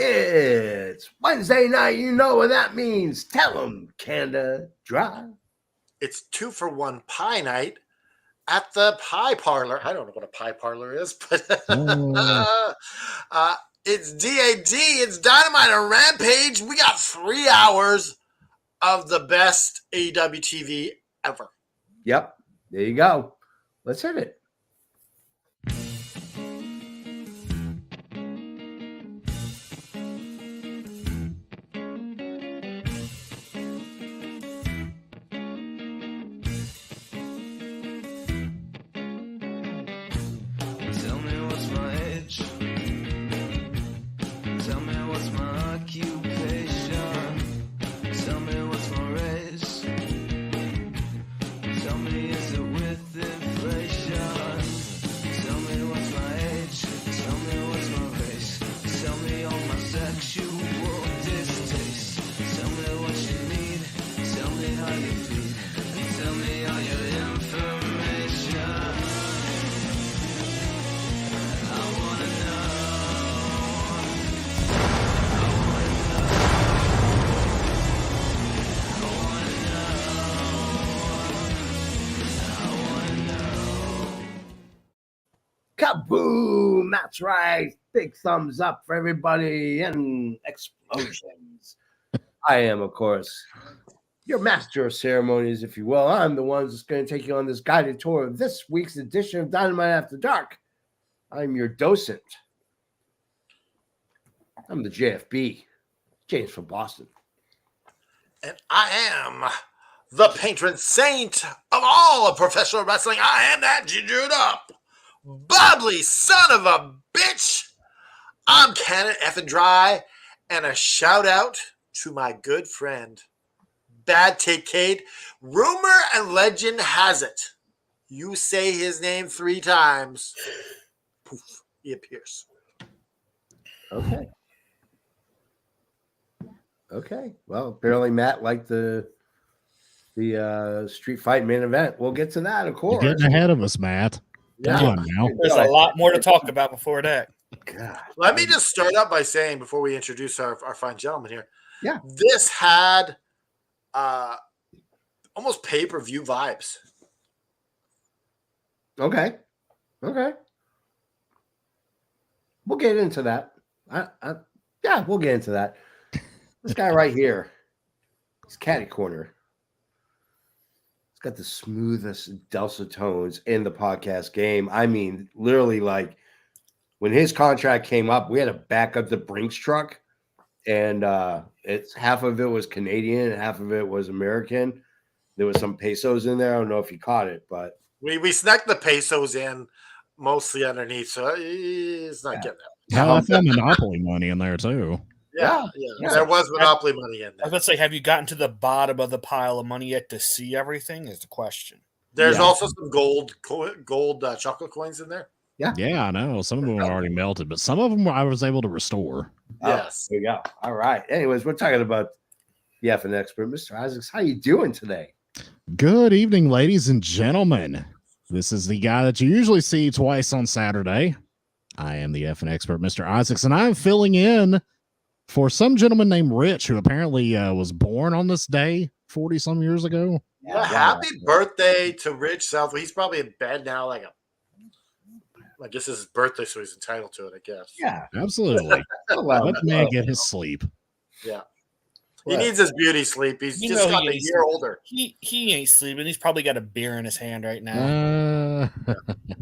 It's Wednesday night. You know what that means. Tell them, Canada Dry. It's 2-for-1 pie night at the Pie Parlor. I don't know what a pie parlor is, but it's DAD. It's Dynamite on Rampage. We got 3 hours of the best AEW TV ever. Yep. There you go. Let's hit it. Kaboom! That's right. Big thumbs up for everybody and explosions. I am, of course, your master of ceremonies, if you will. I'm the one that's going to take you on this guided tour of this week's edition of Dynamite After Dark. I'm your docent. I'm the JFB, James from Boston. And I am the patron saint of all of professional wrestling. I am that gingered up, bubbly son of a bitch. I'm Cannon effing Dry, and a shout out to my good friend, Bad Take Cade. Rumor and legend has it, you say his name 3 times, poof, he appears. Okay. Well, apparently Matt liked the street fight main event. We'll get to that, of course. You're getting ahead of us, Matt. Come on now. There's a lot more to talk about before that. God. Let me just start out by saying, before we introduce our fine gentleman here, yeah, this had almost pay-per-view vibes. Okay. We'll get into that. Yeah, we'll get into that. This guy right here, he's catty corner. He's got the smoothest dulcet tones in the podcast game. I mean, literally, like when his contract came up, we had to back up the Brinks truck, and it's half of it was Canadian, half of it was American. There was some pesos in there. I don't know if you caught it, but we snuck the pesos in mostly underneath, so it's not getting that. Hell, I found Monopoly money in there too. Yeah. There was Monopoly money in there. I was going to say, have you gotten to the bottom of the pile of money yet to see everything? Is the question. There's also some gold chocolate coins in there. Yeah, I know. Some of them are already melted, but some of them I was able to restore. Yes. There you go. All right. Anyways, we're talking about the effing expert, Mr. Isaacs. How you doing today? Good evening, ladies and gentlemen. This is the guy that you usually see twice on Saturday. I am the effing expert, Mr. Isaacs, and I'm filling in for some gentleman named Rich, who apparently was born on this day 40-some years ago. Yeah, happy birthday to Rich South. He's probably in bed now, I guess it's his birthday, so he's entitled to it, I guess. Yeah, absolutely. Let the man get his sleep. Yeah. He needs his beauty sleep. He's just got a year older. He ain't sleeping. He's probably got a beer in his hand right now.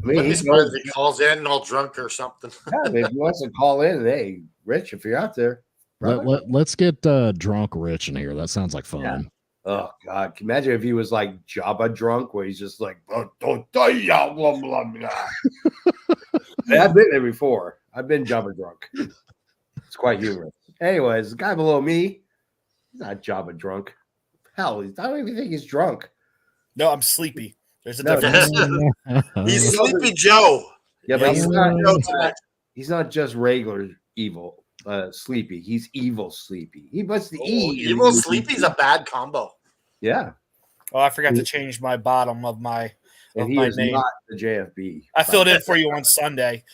He calls in all drunk or something. Yeah, if he wants to call in, hey, Rich, if you're out there. Let's get drunk Rich in here. That sounds like fun. Yeah. Oh, God. Can you imagine if he was like Jabba drunk, where he's just like, blah, blah, blah, blah. I've been there before. I've been Jabba drunk. It's quite humorous. Anyways, the guy below me, he's not Jabba drunk. Hell, I don't even think he's drunk. No, I'm sleepy. There's a difference. He's Sleepy Joe. Yeah, but he's not just regular evil. Sleepy. He's evil sleepy. He must the evil sleepy's a bad combo. Yeah. Oh, I forgot to change my bottom of my name. Not the JFB. I filled in for you on Sunday.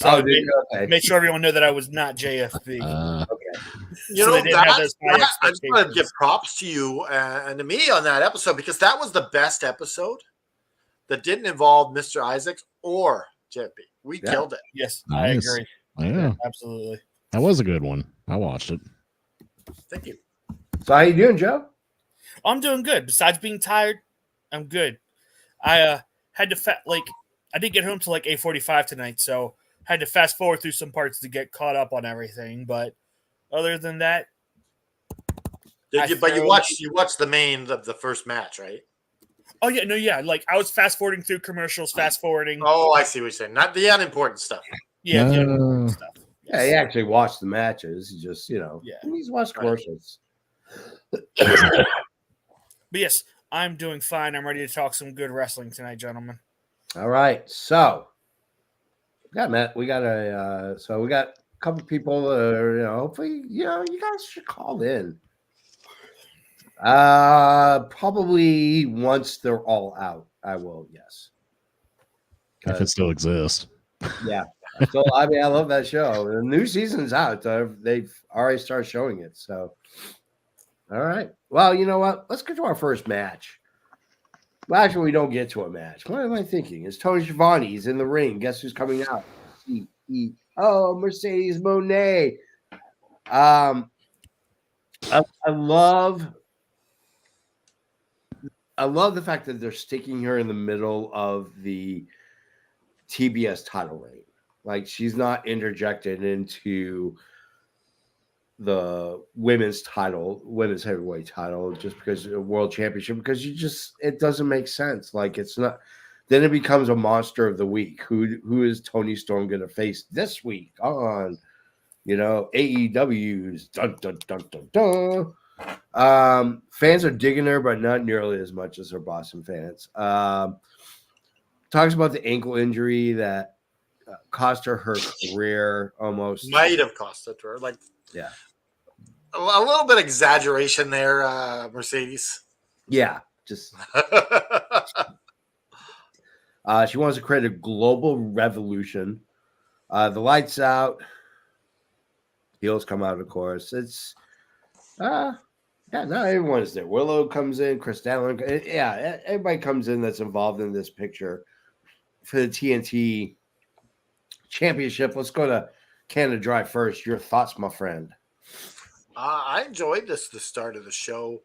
So Oh, I did you? Okay. made sure everyone knew that I was not JFB. You So know, they didn't have those high I just want to expectations. give props to you and to me on that episode because that was the best episode that didn't involve Mr. Isaacs or JFB. We Yeah. killed it. Yes, Nice. I agree. Yeah, Absolutely. that was a good one. I watched it. Thank you. So how you doing, Joe? I'm doing good. Besides being tired, I'm good. I had to I didn't get home till like 8:45 tonight, so had to fast forward through some parts to get caught up on everything. But other than that, Did I you? But you thoroughly- watched the first match, right? oh yeah, no, yeah. Like I was fast forwarding through commercials, fast forwarding. Oh, I see what you're saying. Not the unimportant stuff. Yeah, the No. important stuff. Yeah, he actually watched the matches. He just, Yeah. he's watched commercials. But yes, I'm doing fine. I'm ready to talk some good wrestling tonight, gentlemen. All right, so we got a couple people that are, hopefully, you guys should call in. Probably once they're all out, I will. Yes, If it still exists. yeah. So I love that show. The new season's out. They've already started showing it. So, all right. Well, you know what? Let's get to our first match. Well, actually, we don't get to a match. What am I thinking? It's Tony Schiavone. He's in the ring. Guess who's coming out? CEO Mercedes Moné. I love the fact that they're sticking her in the middle of the TBS title reign. Like she's not interjected into the women's heavyweight title just because of world championship, because it doesn't make sense. Like it's not, then it becomes a monster of the week. Who is Tony Storm going to face this week on, AEW's dun, dun, dun, dun, dun. Fans are digging her, but not nearly as much as her Boston fans. Talks about the ankle injury that cost her career almost. Might have cost it to her. Like, yeah, a little bit exaggeration there, Mercedes. Yeah, just she wants to create a global revolution. The lights out, heels come out, of course. It's not everyone is there. Willow comes in, Chris Allen, everybody comes in that's involved in this picture for the TNT Championship. Let's go to Canada Dry first. Your thoughts, my friend? I enjoyed the start of the show.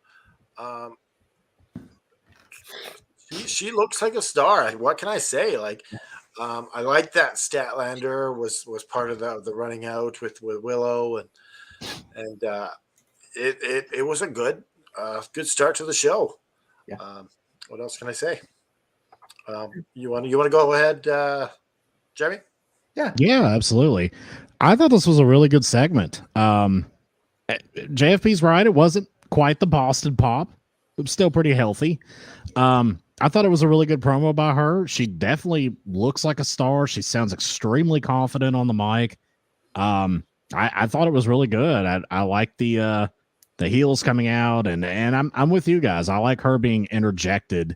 She looks like a star. What can I say? Like, I like that Statlander was part of the running out with Willow, and it was a good start to the show. Yeah. What else can I say? You want to go ahead, Jeremy? Yeah, absolutely. I thought this was a really good segment. JFP's right. It wasn't quite the Boston Pop. It was still pretty healthy. I thought it was a really good promo by her. She definitely looks like a star. She sounds extremely confident on the mic. I thought it was really good. I like the heels coming out, and I'm with you guys. I like her being interjected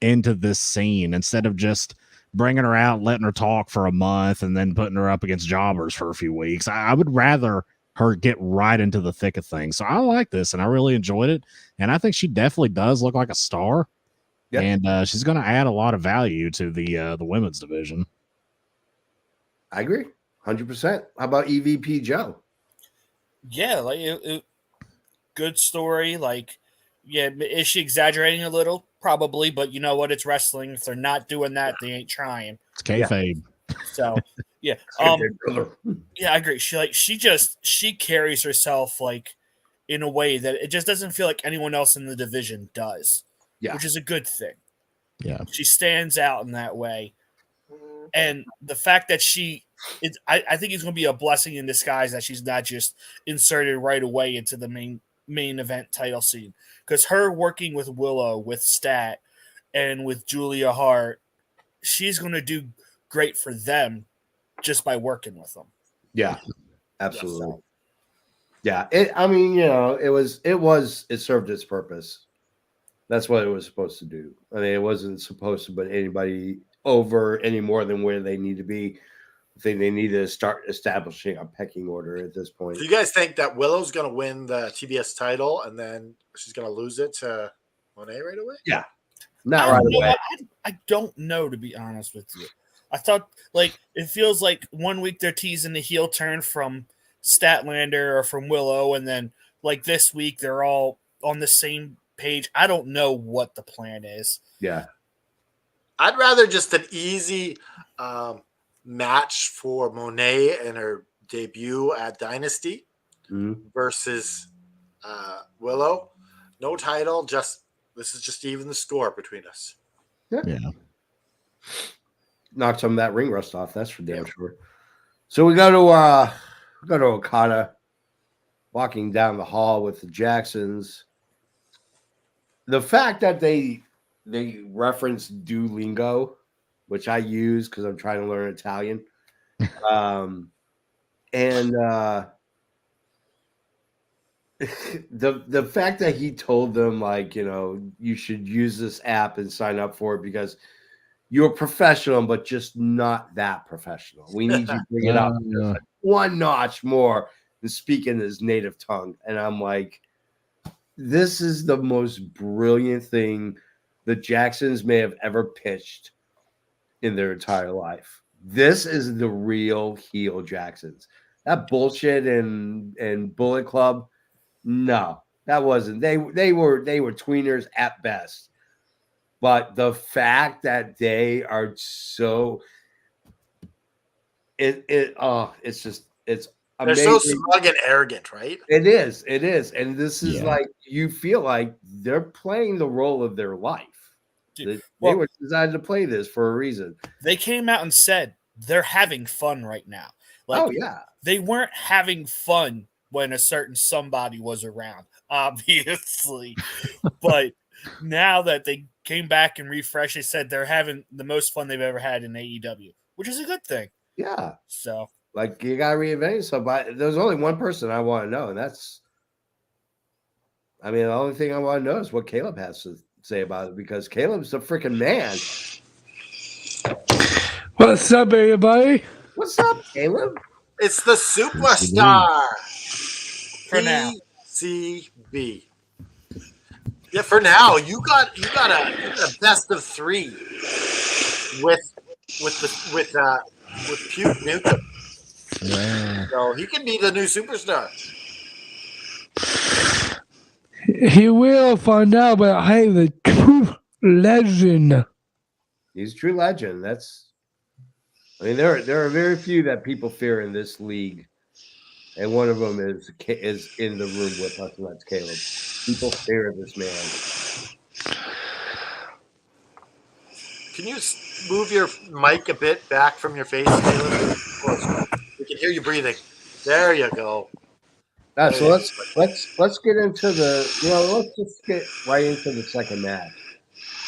into this scene instead of just bringing her out, letting her talk for a month, and then putting her up against jobbers for a few weeks. I would rather her get right into the thick of things. So I like this, and I really enjoyed it. And I think she definitely does look like a star. Yep. And she's going to add a lot of value to the women's division. I agree, 100%. How about EVP Joe? Yeah, like good story. Like, yeah, is she exaggerating a little? Probably, but you know what? It's wrestling. If they're not doing that, they ain't trying. It's kayfabe. So, yeah, yeah, I agree. She carries herself like in a way that it just doesn't feel like anyone else in the division does. Yeah, which is a good thing. Yeah, she stands out in that way, and the fact that I think it's going to be a blessing in disguise that she's not just inserted right away into the main event title scene, because her working with Willow, with Stat, and with Julia Hart, she's going to do great for them just by working with them. Yeah, absolutely. Yeah, it served its purpose. That's what it was supposed to do. I mean, it wasn't supposed to put anybody over any more than where they need to be I think they need to start establishing a pecking order at this point. Do you guys think that Willow's going to win the TBS title and then she's going to lose it to Monet right away? Yeah, not right away. I don't know, to be honest with you. I thought, like, it feels like 1 week they're teasing the heel turn from Statlander or from Willow, and then, like, this week they're all on the same page. I don't know what the plan is. Yeah. I'd rather just an easy match for Monet and her debut at Dynasty versus Willow. No title, this is just even the score between us. Yeah. Knock some of that ring rust off, that's for damn sure. So we go to Okada, walking down the hall with the Jacksons. The fact that they reference Duolingo, which I use because I'm trying to learn Italian, and the fact that he told them, like, you know, you should use this app and sign up for it because you're professional, but just not that professional. We need you to bring it up like one notch more than speaking his native tongue. And I'm like, this is the most brilliant thing the Jacksons may have ever pitched in their entire life. This is the real heel Jacksons. That bullshit and Bullet Club, no, that wasn't. They were tweeners at best. But the fact that they are so it's amazing. They're so smug and arrogant, right? It is. And this is like, you feel like they're playing the role of their life. Dude, they were designed to play this for a reason. They came out and said they're having fun right now. Like, oh, yeah. They weren't having fun when a certain somebody was around, obviously. But now that they came back and refreshed, they said they're having the most fun they've ever had in AEW, which is a good thing. Yeah. So, like, you got to reinvent yourself. But there's only one person I want to know, and that's, I mean, the only thing I want to know is what Caleb has to say about it, because Caleb's the freaking man. What's up, everybody? What's up, Caleb? It's the superstar. For now. PCB. Yeah, for now. You got a best of 3 with Puke Nukem. Yeah. So he can be the new superstar. He will find out, but I am the true legend. He's a true legend. I mean, there are very few that people fear in this league, and one of them is in the room with us, and that's Caleb. People fear this man. Can you move your mic a bit back from your face, Caleb? We can hear you breathing. There you go. So let's get into let's just get right into the second match.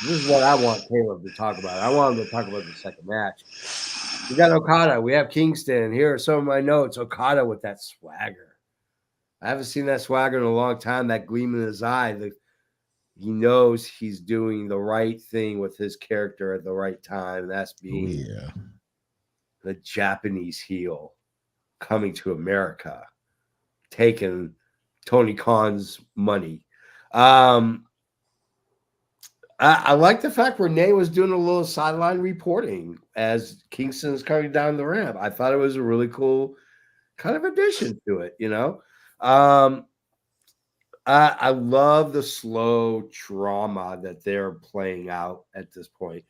This is what I want Caleb to talk about. I want him to talk about the second match. We got Okada. We have Kingston. Here are some of my notes. Okada with that swagger. I haven't seen that swagger in a long time. That gleam in his eye. He knows he's doing the right thing with his character at the right time. That's being the Japanese heel coming to America, taking Tony Khan's money. I like the fact Renee was doing a little sideline reporting as Kingston's coming down the ramp. I thought it was a really cool kind of addition to it, you know. I love the slow drama that they're playing out at this point.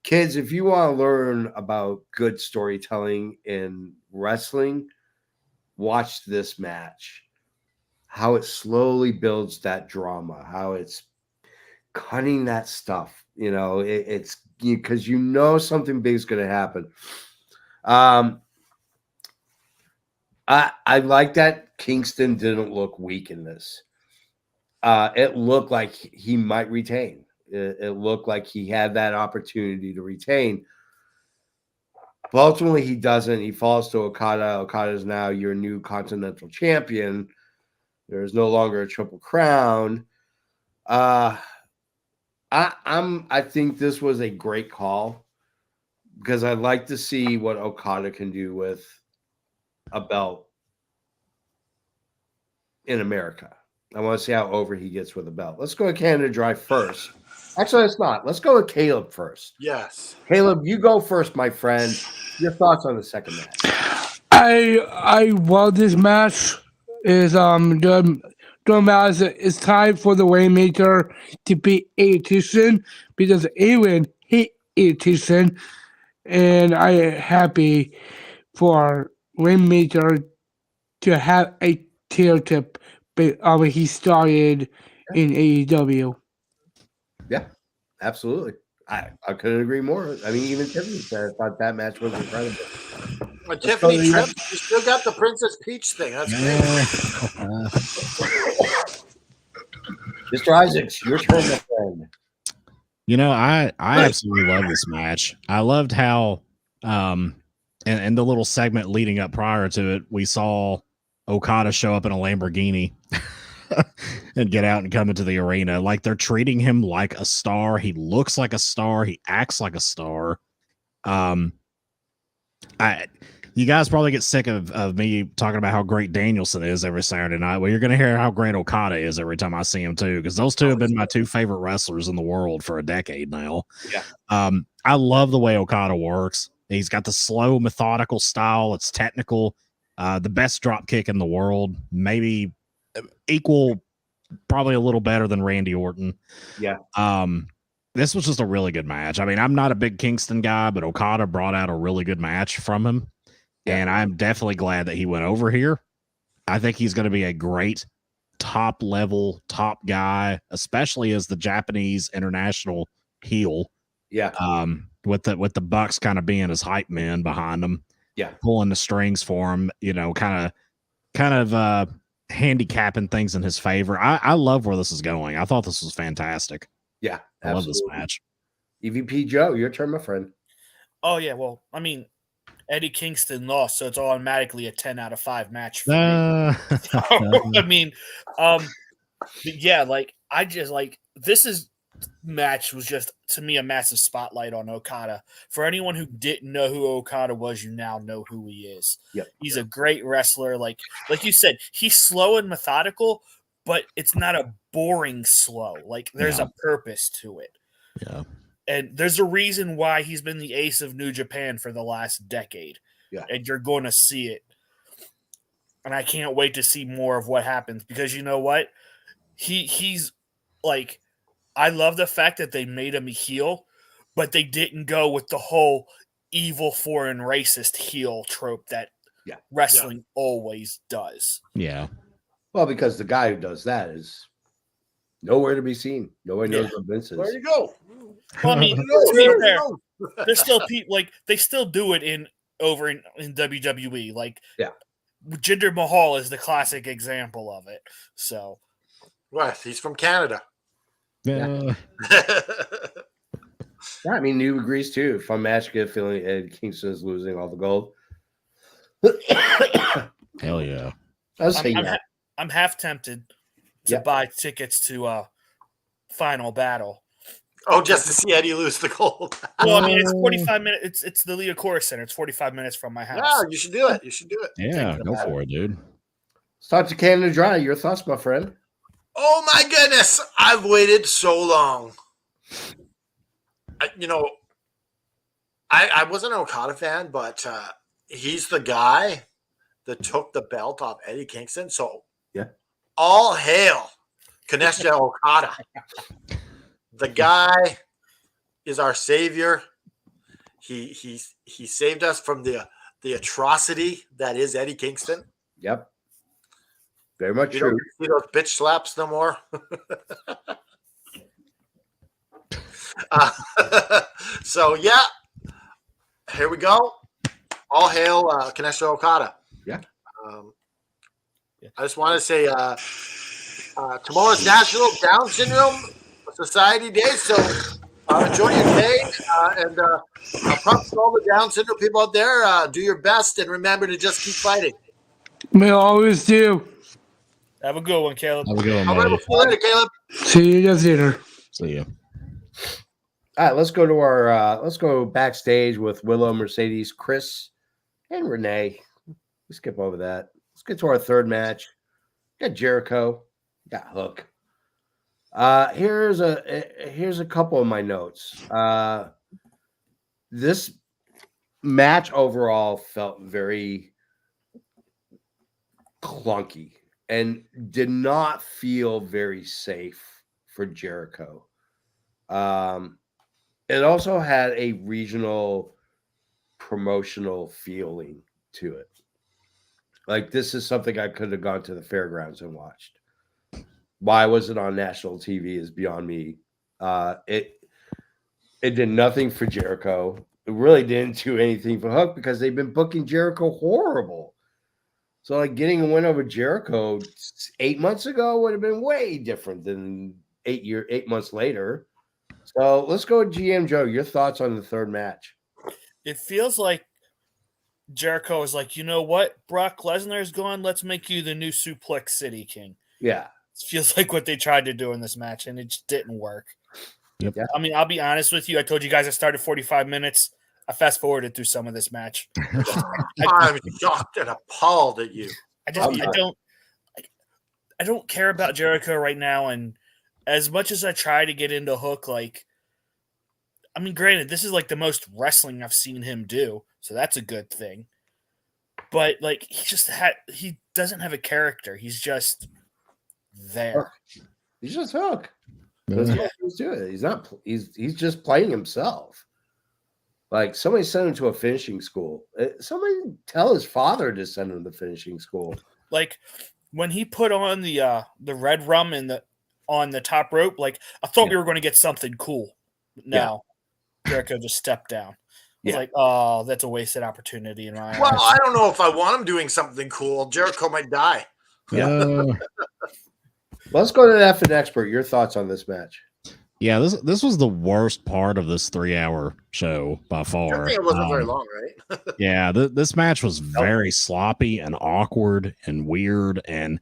Kids, if you want to learn about good storytelling in wrestling, watch this match. How it slowly builds that drama, how it's cutting that stuff, you know, it's because you know something big is going to happen. I like that Kingston didn't look weak in this. It looked like he might retain. It looked like he had that opportunity to retain. But ultimately, he doesn't. He falls to Okada. Okada is now your new Continental Champion. There is no longer a Triple Crown. I think this was a great call because I'd like to see what Okada can do with a belt in America. I want to see how over he gets with a belt. Let's go to Canada Dry first. Actually, let's not. Let's go with Caleb first. Yes. Caleb, you go first, my friend. Your thoughts on the second match? I love this match. Is the match it's time for the Rainmaker to beat Aetician because Aaron hit Aetician, and I am happy for Rainmaker to have a tail tip, but he started in AEW. Yeah, absolutely. I couldn't agree more. I mean, even Tiffany said I thought that match was incredible. But Tiffany Tripp, you still got the Princess Peach thing. That's great. Mr. Isaacs, your turn, my friend. You know, I absolutely love this match. I loved how and the little segment leading up prior to it, we saw Okada show up in a Lamborghini and get out and come into the arena. Like, they're treating him like a star. He looks like a star. He acts like a star. You guys probably get sick of me talking about how great Danielson is every Saturday night. Well, you're going to hear how great Okada is every time I see him too, because those two have been my two favorite wrestlers in the world for a decade now. Yeah. I love the way Okada works. He's got the slow, methodical style. It's technical. The best drop kick in the world. Maybe equal, probably a little better than Randy Orton. Yeah. This was just a really good match. I mean, I'm not a big Kingston guy, but Okada brought out a really good match from him. Yeah. And I'm definitely glad that he went over here. I think he's going to be a great top guy, especially as the Japanese international heel. Yeah. With the Bucks kind of being his hype men behind him. Yeah. Pulling the strings for him, you know, kind of handicapping things in his favor. I love where this is going. I thought this was fantastic. Yeah. I love this match. EVP Joe, your turn, my friend. Oh, yeah. Well, I mean, Eddie Kingston lost, so it's automatically a 10 out of 5 match for me. I mean, yeah, like, I just, like, match was just, to me, a massive spotlight on Okada. For anyone who didn't know who Okada was, you now know who he is. Yep. He's a great wrestler. Like you said, he's slow and methodical, but it's not a boring slow. Like, there's a purpose to it. Yeah. And there's a reason why he's been the ace of New Japan for the last decade. Yeah. And you're going to see it. And I can't wait to see more of what happens, because you know what? He's like, I love the fact that they made him a heel, but they didn't go with the whole evil foreign racist heel trope that wrestling always does. Yeah. Well, because the guy who does that is nowhere to be seen. Nobody knows what Vince is. Where you go? Well, I mean, to be fair, there's still people, like, they still do it over in WWE. Like, Jinder Mahal is the classic example of it. So, right, he's from Canada. Yeah. I mean, you agrees too. Fun match, good feeling. Ed Kingston is losing all the gold. Hell yeah! I'm half tempted to buy tickets to Final Battle. Oh, just to see Eddie lose the gold. Well, I mean, it's 45 minutes. It's the Leah Core Center. It's 45 minutes from my house. Yeah, you should do it. Yeah, go for it, dude. Let's talk to Canada Dry. Your thoughts, my friend? Oh my goodness, I've waited so long. I wasn't an Okada fan, but he's the guy that took the belt off Eddie Kingston. So, all hail Kanesha Okada. The guy is our savior. He saved us from the atrocity that is Eddie Kingston. Yep. Very much you true. Don't see those bitch slaps no more. So, here we go. All hail Kanesha Okada. Yeah. I just want to say tomorrow's National Down Syndrome Society Day, so enjoy your day, and props to all the Down syndrome people out there. Do your best, and remember to just keep fighting. We always do. Have a good one, Caleb. Have a good one, All right, we'll see you later, Caleb. See you guys later. See you. All right, let's go to our let's go backstage with Willow, Mercedes, Chris, and Renee. We skip over that. Let's get to our third match. Got Jericho, got Hook. Here's a couple of my notes. This match overall felt very clunky and did not feel very safe for Jericho. It also had a regional promotional feeling to it. Like, this is something I could have gone to the fairgrounds and watched. Why was it on national TV is beyond me. It did nothing for Jericho. It really didn't do anything for Hook because they've been booking Jericho horrible. So, like, getting a win over Jericho 8 months ago would have been way different than 8 months later. So let's go with GM Joe. Your thoughts on the third match? It feels like Jericho is like, you know what? Brock Lesnar is gone. Let's make you the new Suplex City King. Yeah. It feels like what they tried to do in this match, and it just didn't work. Yep. Yeah. I mean, I'll be honest with you. I told you guys I started 45 minutes. I fast forwarded through some of this match. I'm shocked and appalled at you. I don't care about Jericho right now, and as much as I try to get into Hook, like, I mean, granted, this is like the most wrestling I've seen him do, so that's a good thing. But like, he doesn't have a character. He's just there. He's just Hook. That's what he's doing. He's not. He's just playing himself. Like, somebody sent him to a finishing school. Somebody tell his father to send him to finishing school. Like, when he put on the red rum on the top rope, like, I thought we were going to get something cool. No, Jericho just stepped down. It's like, oh, that's a wasted opportunity in my eyes. Well, I don't know if I want him doing something cool. Jericho might die. Yeah. Let's go to the F and expert. Your thoughts on this match? Yeah, this was the worst part of this 3-hour show by far. I think it wasn't very long, right? Yeah, this match was very sloppy and awkward and weird, and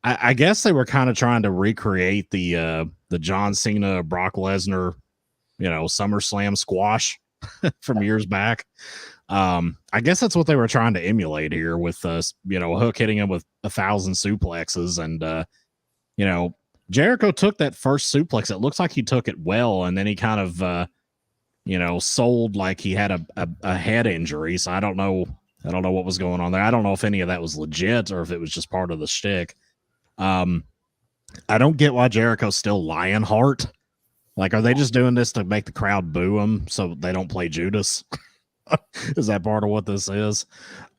I guess they were kind of trying to recreate the John Cena, Brock Lesnar, SummerSlam squash from years back. I guess that's what they were trying to emulate here with Hook hitting him with 1,000 suplexes, and Jericho took that first suplex. It looks like he took it well, and then he kind of sold like he had a head injury. So I don't know what was going on there. I don't know if any of that was legit or if it was just part of the shtick. I don't get why Jericho's still Lionheart. Like, are they just doing this to make the crowd boo him so they don't play Judas? Is that part of what this is?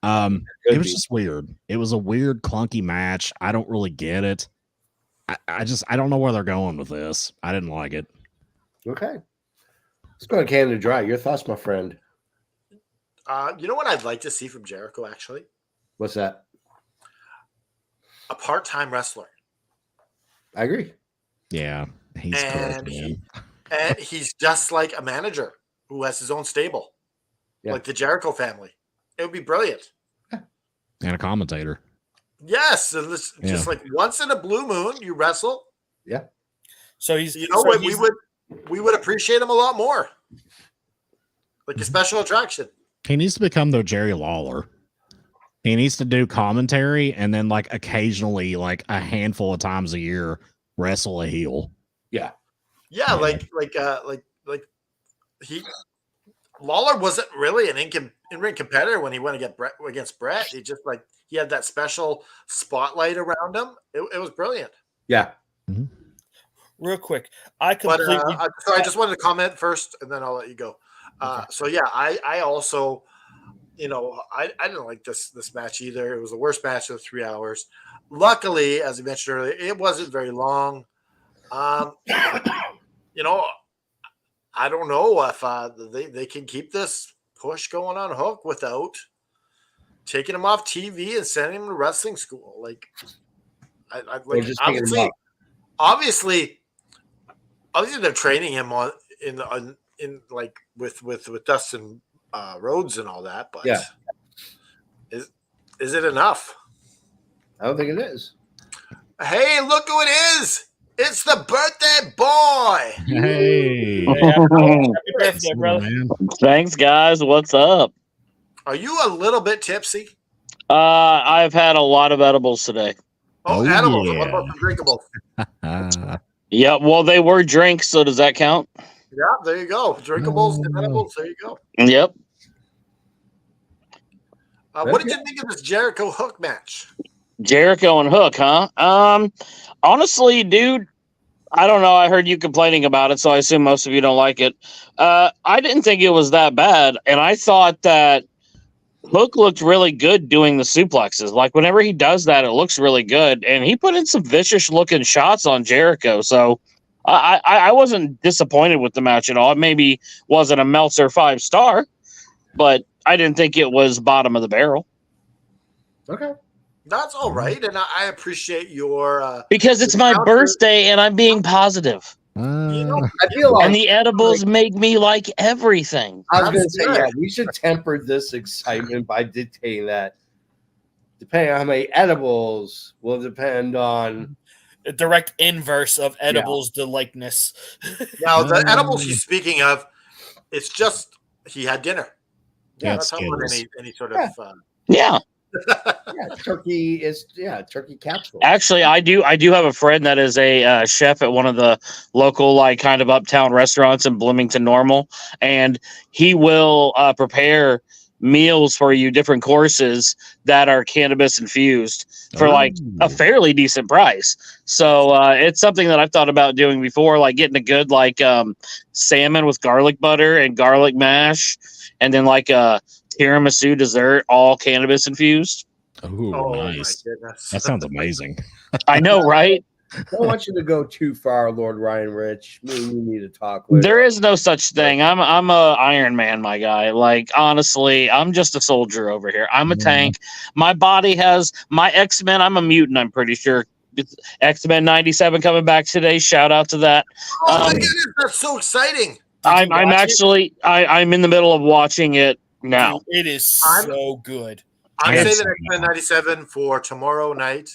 It was just weird. It was a weird, clunky match. I don't really get it. I don't know where they're going with this. I didn't like it. Okay. Let's go to Canada Dry. Your thoughts, my friend? You know what I'd like to see from Jericho, actually? What's that? A part-time wrestler. I agree. Yeah. He's and he's just like a manager who has his own stable. Yeah. Like the Jericho family. It would be brilliant. And a commentator. Yes. And just like once in a blue moon, you wrestle. Yeah. So he's, we would appreciate him a lot more. Like a special attraction. He needs to become their Jerry Lawler. He needs to do commentary and then like occasionally, like a handful of times a year, wrestle a heel. Yeah. Yeah. Like Lawler wasn't really an in-ring competitor when he went against Brett. He had that special spotlight around him. It was brilliant. Yeah. Mm-hmm. Real quick, I just wanted to comment first, and then I'll let you go. Okay. So yeah, I also, I didn't like this match either. It was the worst match of the 3 hours. Luckily, as I mentioned earlier, it wasn't very long. I don't know if they can keep this push going on Hook without taking him off TV and sending him to wrestling school. Like, obviously they're training him on in like with Dustin Rhodes and all that, but is it enough? I don't think it is. Hey, look who it is! It's the birthday boy. Hey. Happy birthday, brother. Man. Thanks, guys. What's up? Are you a little bit tipsy? I've had a lot of edibles today. Oh, Oh, edibles. yeah. What about some drinkables? Yeah, well, they were drinks, so does that count? Yeah, there you go. Drinkables and edibles. There you go. Yep. What did you think of this Jericho Hook match? Jericho and Hook, huh? Honestly, dude, I don't know. I heard you complaining about it, so I assume most of you don't like it. I didn't think it was that bad, and I thought that Hook looked really good doing the suplexes. Like whenever he does that, it looks really good, and he put in some vicious looking shots on Jericho. So I wasn't disappointed with the match at all. It maybe wasn't a Meltzer 5-star, but I didn't think it was bottom of the barrel. Okay. That's all right, and I appreciate your Because it's my counter- birthday and I'm being positive. You know, I feel like And the edibles make me like everything. I was going to That's say, good. yeah, we should temper this excitement by dictating that. Depending on how many edibles will depend on. A direct inverse of edibles to likeness. now the edibles he's speaking of, it's just he had dinner. Yeah, That's not on Skittles. any sort of. Yeah. Yeah, turkey capsule. Actually, I do have a friend that is a chef at one of the local, like, kind of uptown restaurants in Bloomington Normal, and he will prepare meals for you, different courses that are cannabis infused for like a fairly decent price. So it's something that I've thought about doing before, like getting a good like salmon with garlic butter and garlic mash, and then like a tiramisu dessert, all cannabis infused. Oh, Oh nice. my goodness! That sounds amazing. I know, right? I don't want you to go too far, Lord Ryan Rich. Me and you need to talk later. There is no such thing. I'm a Iron Man, my guy. Like honestly, I'm just a soldier over here. I'm a tank. My body has my X-Men. I'm a mutant. I'm pretty sure. X-Men 97 coming back today. Shout out to that. Oh my goodness, that's so exciting! I'm watch it? actually I'm in the middle of watching it now. It is I'm- so good. I'm Yeah, saving it's- X-Men 97 for tomorrow night.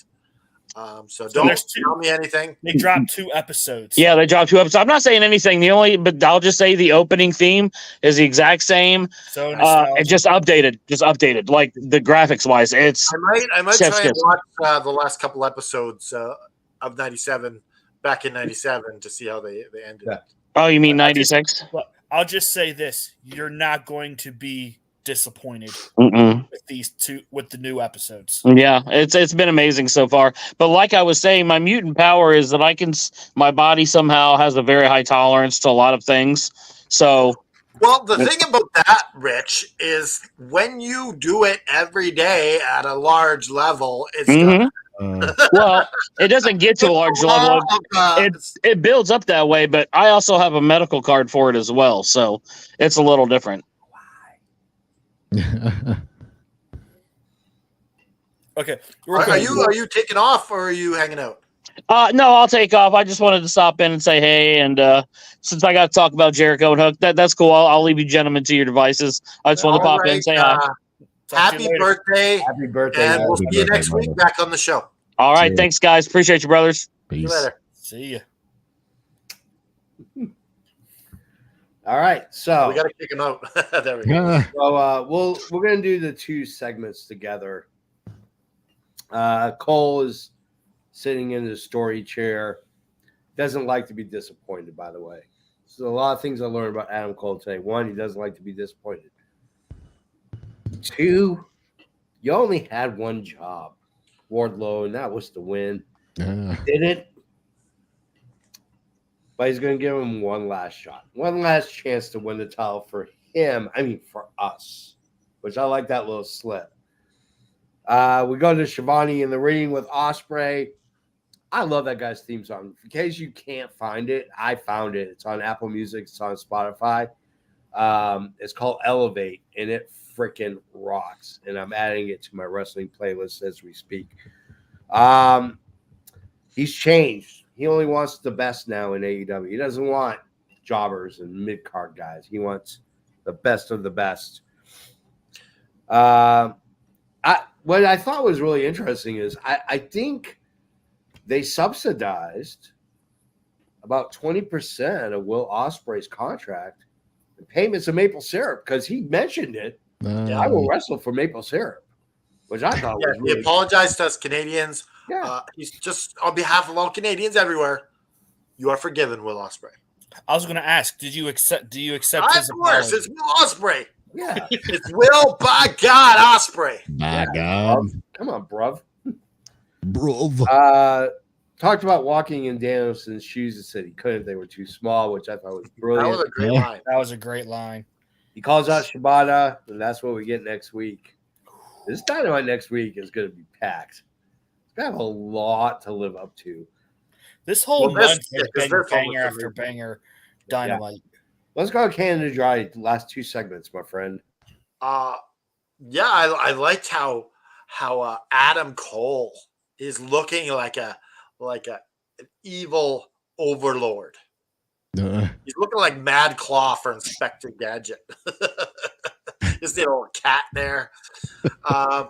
So don't there's two- tell me anything. They dropped 2 episodes. Yeah, they dropped 2 episodes. I'm not saying anything. But I'll just say the opening theme is the exact same. So It nostalgic. just updated. Like the graphics wise, it's I might Chef's try and kiss. watch the last couple episodes of 97 back in 97 to see how they ended. Yeah. oh, you mean 96? Look, I'll just say this: you're not going to be disappointed Mm-mm. with the new episodes. Yeah, it's been amazing so far. But like I was saying, my mutant power is that my body somehow has a very high tolerance to a lot of things. So Well, the thing about that, Rich, is when you do it every day at a large level, it's mhm. Uh, Well, it doesn't get to a large level. It builds up that way, but I also have a medical card for it as well, so it's a little different. Okay, Are you taking off or are you hanging out? No, I'll take off. I just wanted to stop in and say hey, and since I got to talk about Jericho and Hook, that's cool. I'll leave you gentlemen to your devices. I just want to All pop in right, and say hi. Happy birthday, Happy birthday. and we'll guys. see you next week back on the show. All right, Cheers. thanks, guys. Appreciate you, brothers. See you Peace. later. See ya. All right. So We got to kick him out. There we go. we're gonna do the 2 segments together. Cole is sitting in his story chair. Doesn't like to be disappointed, by the way. So a lot of things I learned about Adam Cole today. 1, he doesn't like to be disappointed. 2, you only had 1 job, Wardlow, and that was to win. Did it? But he's going to give him 1 last shot, 1 last chance to win the title for him. I mean, for us, which I like that little slip. We go to Shivani in the ring with Ospreay. I love that guy's theme song. In case you can't find it, I found it. It's on Apple Music. It's on Spotify. It's called Elevate, and it freaking rocks. And I'm adding it to my wrestling playlist as we speak. He's changed. He only wants the best now in AEW. He doesn't want jobbers and mid-card guys. He wants the best of the best. What I thought was really interesting is I think they subsidized about 20% of Will Ospreay's contract in payments of maple syrup because he mentioned it. I will wrestle for maple syrup, which I thought was He really apologized to us Canadians. Yeah. He's just on behalf of all Canadians everywhere. You are forgiven, Will Ospreay. I was going to ask, do you accept his Of course, apology? it's Will Ospreay. Yeah. It's Will, by God, Ospreay. My God. bruv. Come on, bruv. Bruv. Talked about walking in Danielson's shoes and said he couldn't. They were too small, which I thought was brilliant. That was a great line. That was a great line. He calls out Shibata, and that's what we get next week. This Dynamite next week is going to be packed. It's going to have a lot to live up to. This whole month has been they're banger fun after banger Dynamite. Let's go Canada Dry. Last 2 segments, my friend. Yeah, I liked how Adam Cole is looking like an evil overlord. He's looking like Mad Claw for Inspector Gadget. Just the little cat there. I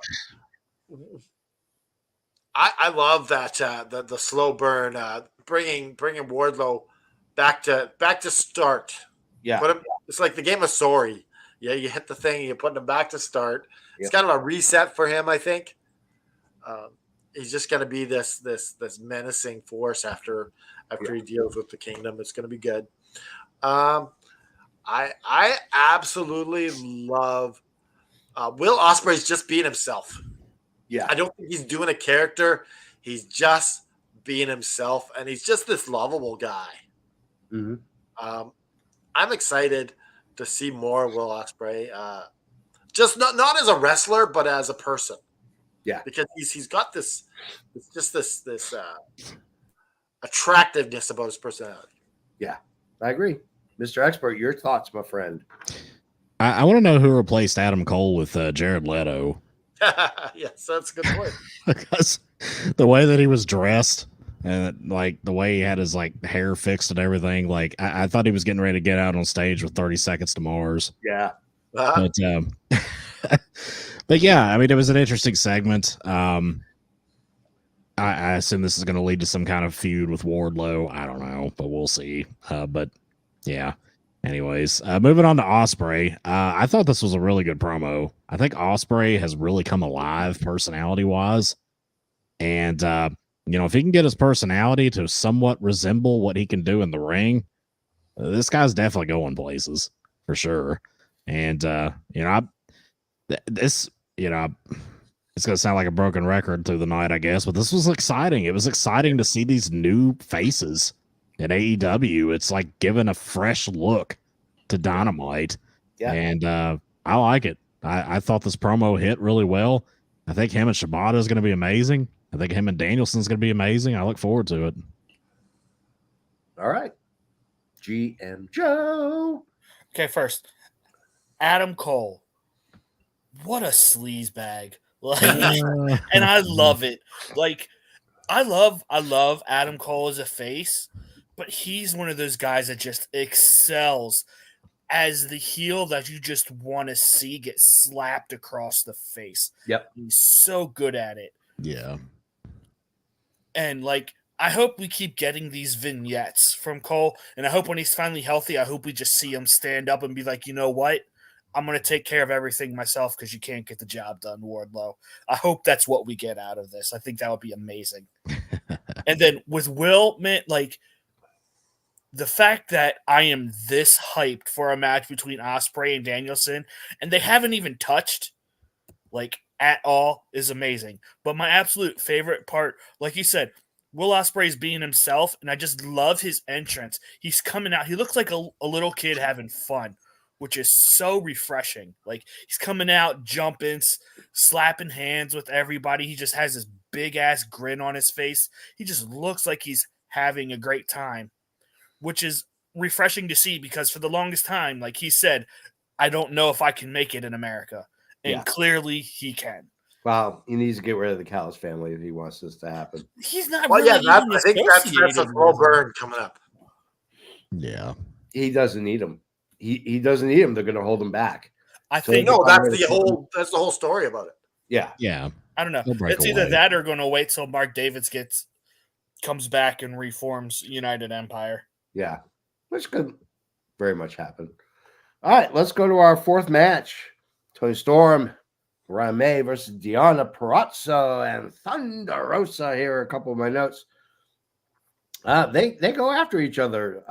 love that the slow burn, bringing Wardlow back to start. Yeah, It's like the game of Sorry. Yeah, you hit the thing, you put him back to start. It's kind of a reset for him, I think. He's just going to be this menacing force after he deals with the Kingdom. It's going to be good. I absolutely love Will Ospreay's just being himself. Yeah, I don't think he's doing a character. He's just being himself, and he's just this lovable guy. Mm-hmm. I'm excited to see more Will Ospreay. Just not as a wrestler, but as a person. Yeah, because he's got this attractiveness about his personality. Yeah, I agree, Mr. Expert. Your thoughts, my friend? I want to know who replaced Adam Cole with Jared Leto. Yes, that's a good point. Because the way that he was dressed and like the way he had his like hair fixed and everything, like I thought he was getting ready to get out on stage with 30 Seconds to Mars. Yeah. But but yeah, I mean, it was an interesting segment. I assume this is going to lead to some kind of feud with Wardlow. I don't know, but we'll see. But yeah. Anyways, moving on to Ospreay. I thought this was a really good promo. I think Ospreay has really come alive personality-wise. And, if he can get his personality to somewhat resemble what he can do in the ring, this guy's definitely going places for sure. And, it's going to sound like a broken record through the night, I guess, but this was exciting. It was exciting to see these new faces in AEW. It's like giving a fresh look to Dynamite. Yeah. And I like it. I thought this promo hit really well. I think him and Shibata is going to be amazing. I think him and Danielson is going to be amazing. I look forward to it. All right. GM Joe. Okay, first, Adam Cole. What a sleaze bag. And I love it. Like, I love Adam Cole as a face, but he's one of those guys that just excels as the heel that you just want to see get slapped across the face. Yep. He's so good at it. Yeah. And like, I hope we keep getting these vignettes from Cole, and I hope when he's finally healthy, I hope we just see him stand up and be like, you know what? I'm going to take care of everything myself because you can't get the job done, Wardlow. I hope that's what we get out of this. I think that would be amazing. And then with Will, man, like, the fact that I am this hyped for a match between Ospreay and Danielson, and they haven't even touched, like, at all, is amazing. But my absolute favorite part, like you said, Will Ospreay's being himself, and I just love his entrance. He's coming out. He looks like a little kid having fun, which is so refreshing. Like, he's coming out, jumping, slapping hands with everybody. He just has this big-ass grin on his face. He just looks like he's having a great time, which is refreshing to see because for the longest time, like he said, I don't know if I can make it in America. And clearly he can. Well, he needs to get rid of the Callis family if he wants this to happen. He's not Well, really I even think that's a associated slow with burn coming up. Yeah. He doesn't need them. He doesn't need them. They're going to hold him back. I think No, that's the whole story about it. Yeah. Yeah. I don't know. He'll break It's either away. that or going to wait till Mark Davis gets comes back and reforms United Empire. Yeah, which could very much happen. All right, let's go to our fourth match. Tony Storm, Mariah May versus Deonna Purrazzo and Thunder Rosa. Here are a couple of my notes. They go after each other.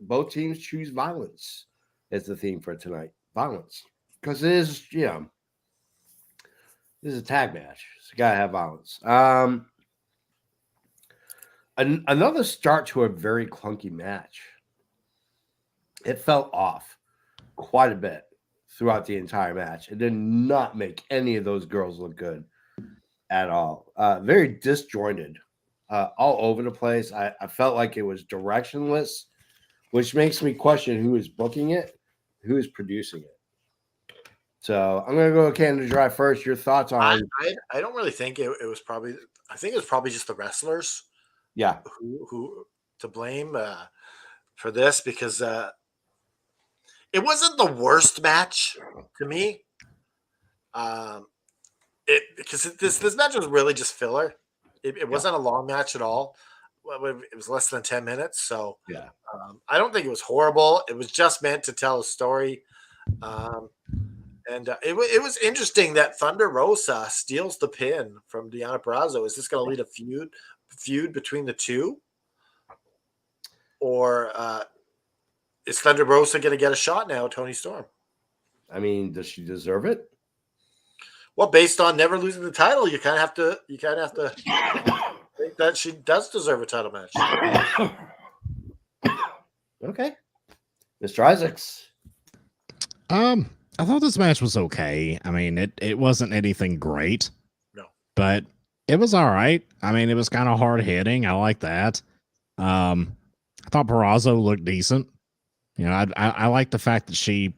Both teams choose violence as the theme for tonight. Violence. Because it is, this is a tag match. So you got to have violence. Another start to a very clunky match. It felt off quite a bit throughout the entire match. It did not make any of those girls look good at all. Very disjointed, all over the place. I felt like it was directionless, which makes me question who is booking it, who is producing it. So I'm going to go Canada Dry first. Your thoughts on? I don't really think it was probably. I think it was probably just the wrestlers. Yeah, who to blame for this because it wasn't the worst match to me. Because this match was really just filler. It wasn't a long match at all. It was less than 10 minutes, so yeah. I don't think it was horrible. It was just meant to tell a story. And it was interesting that Thunder Rosa steals the pin from Deonna Purrazzo. Is this going to lead a feud between the two? Or is Thunder Rosa going to get a shot now, Tony Storm? I mean, does she deserve it? Well, based on never losing the title, you kind of have to think that she does deserve a title match. Okay. Mr. Isaacs. I thought this match was okay. I mean, it wasn't anything great. No. But it was all right. I mean, it was kind of hard hitting. I like that. I thought Purrazzo looked decent. I like the fact that she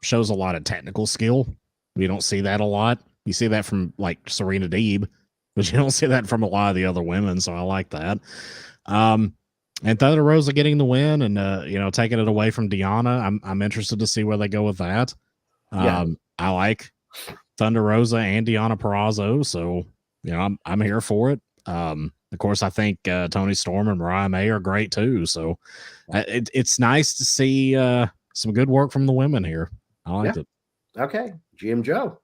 shows a lot of technical skill. We don't see that a lot. You see that from like Serena Deeb, but you don't see that from a lot of the other women. So I like that. And Thunder Rosa getting the win and taking it away from Deonna. I'm interested to see where they go with that. I like Thunder Rosa and Deonna Purrazzo, so I'm here for it. Of course, I think Tony Storm and Mariah May are great too. So it's nice to see some good work from the women here. I liked it. Okay, GM Joe.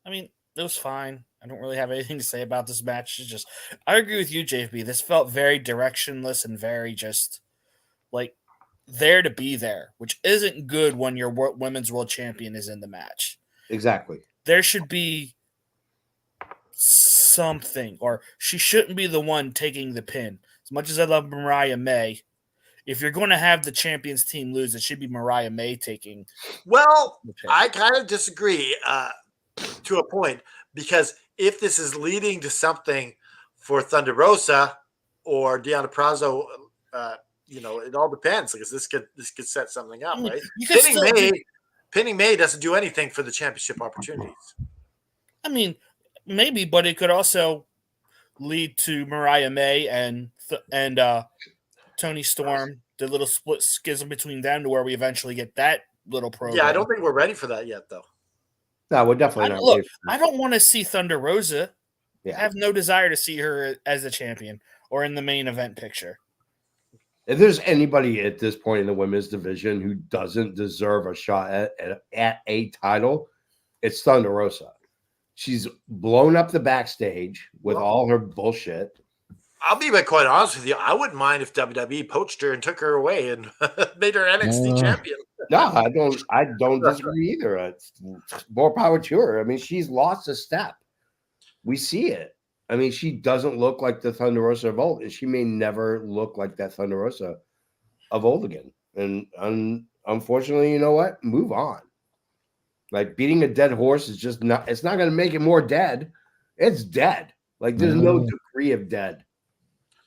I mean, it was fine. I don't really have anything to say about this match. It's just, I agree with you, JP. This felt very directionless and very just like there to be there, which isn't good when your women's world champion is in the match. Exactly. There should be something, or she shouldn't be the one taking the pin. As much as I love Mariah May, if you're going to have the champions team lose, it should be Mariah May taking. Well, I kind of disagree to a point, because if this is leading to something for Thunder Rosa or Deonna Purrazzo, it all depends, because this could set something up, right? Pinning May doesn't do anything for the championship opportunities. I mean, maybe, but it could also lead to Mariah May and Tony Storm, the little split schism between them, to where we eventually get that little program. Yeah, I don't think we're ready for that yet, though. No, we're definitely not. Look, I don't want to see Thunder Rosa. Yeah. I have no desire to see her as a champion or in the main event picture. If there's anybody at this point in the women's division who doesn't deserve a shot at a title, it's Thunder Rosa. She's blown up the backstage with all her bullshit. I'll be quite honest with you. I wouldn't mind if WWE poached her and took her away and made her NXT champion. No, I don't disagree either. It's more power to her. I mean, she's lost a step. We see it. I mean, she doesn't look like the Thunder Rosa of old, and she may never look like that Thunder Rosa of old again. And unfortunately, you know what? Move on. Like, beating a dead horse is just not. It's not going to make it more dead. It's dead. Like, there's no degree of dead.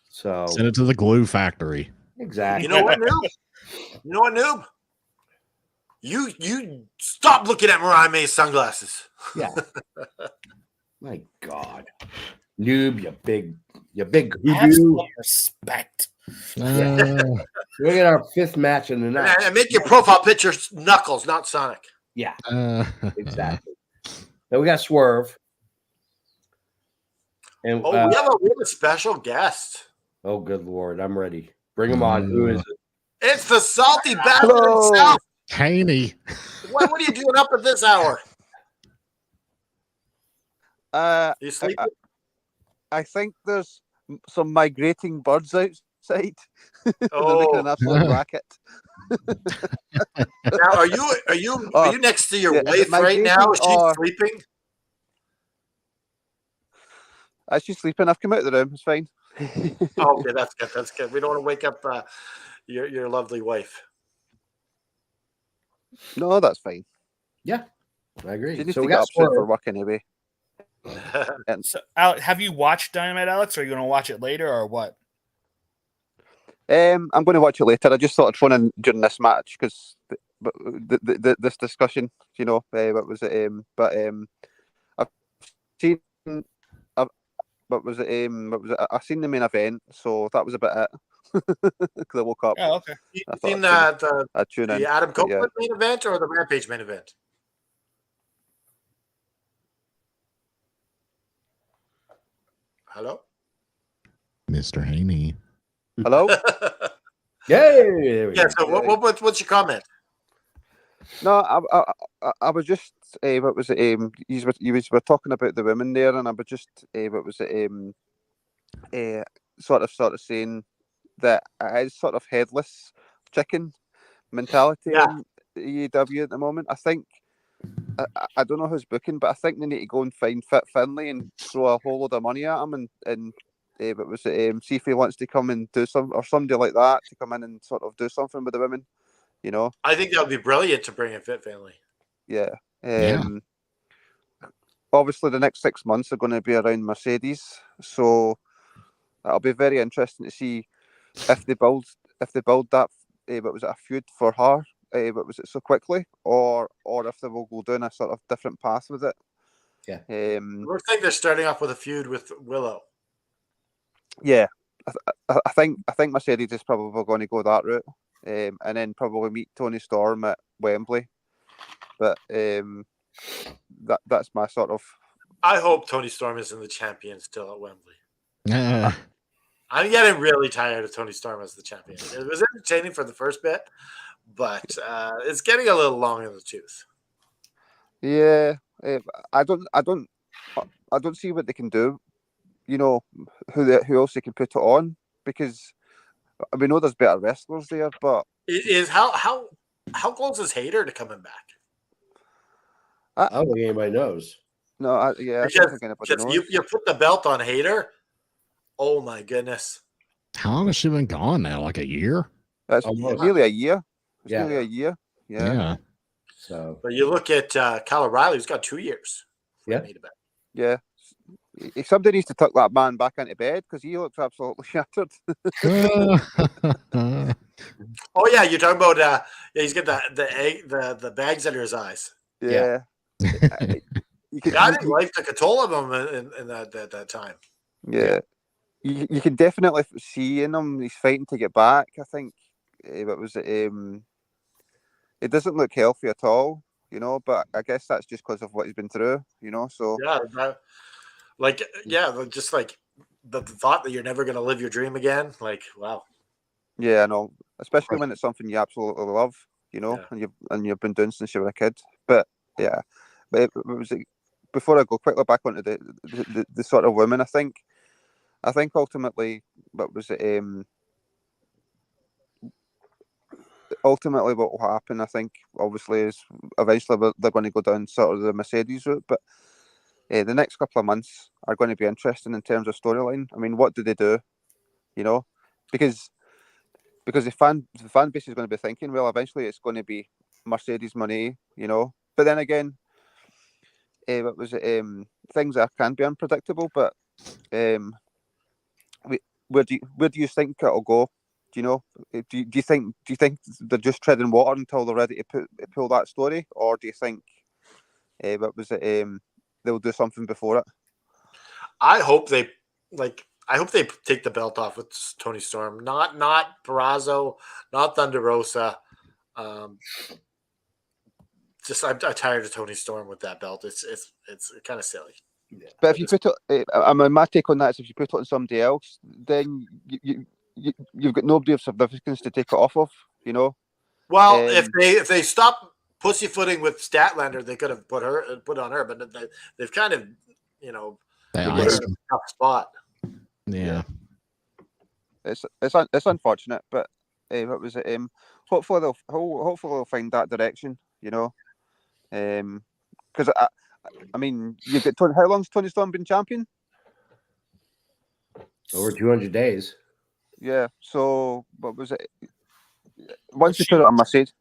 So send it to the glue factory. Exactly. You know what, noob? You stop looking at Mariah May's sunglasses. Yeah. My God, noob, you big hoodoo. Respect. We get our fifth match in the night. And make your profile picture Knuckles, not Sonic. Yeah, exactly. Then we got Swerve. And Oh, we have a special guest. oh, good Lord, I'm ready. Bring him on. Who is it? It's the salty bastard Hello. himself. Haney. What are you doing up at this hour? I You sleeping? think there's some migrating birds outside. They're Oh, making an absolute racket. now are you next to your yeah, is it wife right now? Is she migrating or- sleeping? She's sleeping. I've come out of the room. It's fine. Oh, okay, that's good. That's good. We don't want to wake up your lovely wife. No, that's fine. Yeah, I agree. She needs So to we get got up soon for Swerve. work anyway. So, Alex, have you watched Dynamite, Alex? Or are you going to watch it later, or what? I'm going to watch it later. I just thought I'd phone in during this match because this discussion, what was it? I've seen, what was it? I've seen the main event, so that was about it. Because I woke up. Oh, okay. You I thought seen I'd tune in. the Adam but yeah. Copeland main event or the Rampage main event? Hello? Mr. Haney. Hello? Yay! There we Yeah, go. so what's your comment? No, I was just what was it? You were talking about the women there, and I was just what was it? Sort of saying that it is sort of headless chicken mentality Yeah. in AEW at the moment. I think I don't know who's booking, but I think they need to go and find Fit Finlay and throw a whole load of money at him and what was it? See if he wants to come and do some or somebody like that to come in and sort of do something with the women. I think that would be brilliant to bring in Fit Family. Yeah. Yeah. Obviously, the next 6 months are going to be around Mercedes, so it'll be very interesting to see if they build that. What was it, a feud for her? What was it, so quickly, or if they will go down a sort of different path with it. Yeah. It looks like they're starting off with a feud with Willow. Yeah. I think Mercedes is probably going to go that route, and then probably meet Tony Storm at Wembley. But that's my sort of. I hope Tony Storm isn't the champion still at Wembley. Uh, I'm getting really tired of Tony Storm as the champion. It was entertaining for the first bit, but it's getting a little long in the tooth. Yeah, I don't see what they can do. Who else they can put it on, because we know there's better wrestlers there, but It is how close is Hayter to coming back? I don't think anybody knows. no, I don't think anybody Because knows. you put the belt on Hayter. Oh my goodness! how long has she been gone now? Like a year? It's Almost. nearly a year. It's Yeah. nearly a year. Yeah. Yeah. So But you look at Kyle O'Reilly, who's got 2 years. Yeah. Yeah. Somebody needs to tuck that man back into bed because he looks absolutely shattered. Oh yeah, you're talking about he's got the bags under his eyes. Yeah. You can, I think life took a toll of him in that time. yeah. You can definitely see in him he's fighting to get back. I think what was it? It doesn't look healthy at all, but I guess that's just because of what he's been through, so Yeah, just like the thought that you're never going to live your dream again. Like, wow. yeah, I know, especially when it's something you absolutely love, Yeah. and you've been doing since you were a kid. But yeah, but it was before I go quickly back onto the sort of women. I think ultimately, what was it? Ultimately, what will happen, I think, obviously, is eventually they're going to go down sort of the Mercedes route, but the next couple of months are going to be interesting in terms of storyline. I mean, what do they do? Because the fan base is going to be thinking, well, eventually it's going to be Mercedes money, But then again, what was it? Things that can be unpredictable, but where do you think it'll go? Do you know? Do you think they're just treading water until they're ready to pull that story, or do you think what was it? They'll do something before it? I hope they take the belt off with Tony Storm, not Perazo, not Thunder Rosa. Just I'm tired of Tony Storm with that belt. It's kind of silly. But if you put it, I mean, my take on that is if you put it on somebody else, then you've got nobody of significance to take it off of. You know. Well, if they stop pussyfooting with Statlander, they could have put on her, but they've kind of, you know, They put her iced in a tough spot. Yeah. It's unfortunate, but what was it? Hopefully they'll find that direction. You know, because I mean, you get Tony. How long's Tony Storm been champion? Over 200 days. Yeah. So what was it? Once you put it on Mercedes,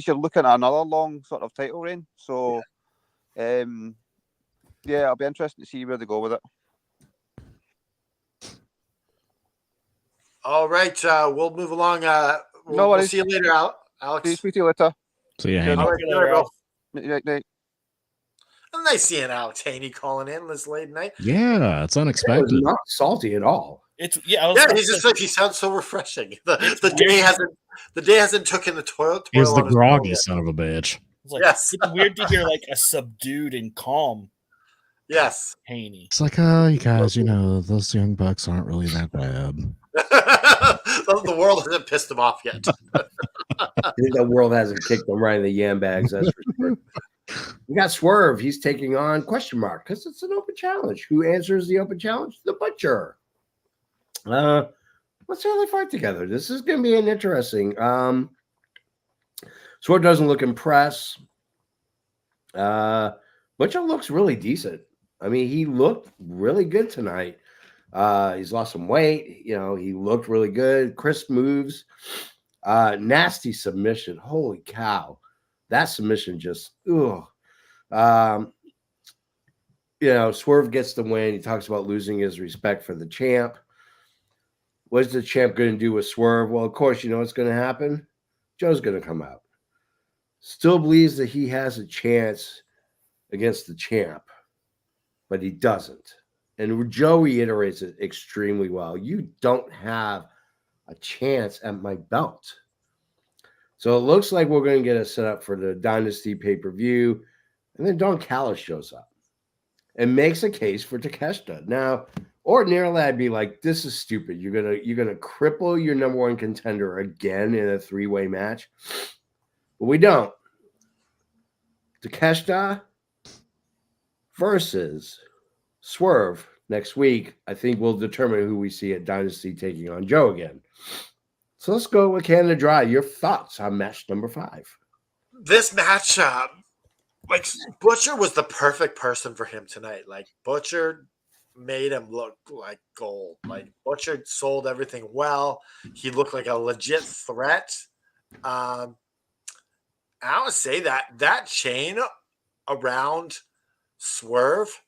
you're looking at another long sort of title reign. So, yeah, it'll be interesting to see where they go with it. All right, we'll move along. We'll see you later, Alex. Speak to you later. So yeah, All right, good night, bro. Night. Nice seeing Alex Haney calling in this late night. yeah, it's unexpected. It was not salty at all. It's Yeah, he's just like he sounds so refreshing. The day hasn't taken the toil. He's the on his groggy yet. son of a bitch. It's like, Yes. it's weird to hear like a subdued and calm Yes. Haney. It's like, oh, you guys, you know, those young bucks aren't really that bad. The world hasn't pissed him off yet. The world hasn't kicked him right in the yam bags. That's for sure. We got Swerve. He's taking on question mark because it's an open challenge. Who answers the open challenge? The Butcher. Let's see how they fight together. This is going to be an interesting. Swerve doesn't look impressed. Butcher looks really decent. I mean, he looked really good tonight. He's lost some weight. You know, he looked really good. Crisp moves. Nasty submission. Holy cow. That submission just, ugh. You know, Swerve gets the win. He talks about losing his respect for the champ. What's the champ going to do with Swerve? Well, of course, you know what's going to happen. Joe's going to come out. Still believes that he has a chance against the champ, but he doesn't. And Joe reiterates it extremely well. You don't have a chance at my belt. So it looks like we're going to get a setup for the Dynasty pay-per-view. And then Don Callis shows up and makes a case for Takeshita. Now, ordinarily I'd be like, this is stupid. You're gonna cripple your number one contender again in a three-way match. But we don't. Takeshita versus Swerve next week. I think we'll determine who we see at Dynasty taking on Joe again. So let's go with Canada Dry. Your thoughts on match number 5? This match, like Butcher was the perfect person for him tonight. Like Butcher made him look like gold. Like Butcher sold everything well. He looked like a legit threat. I would say that chain around Swerve,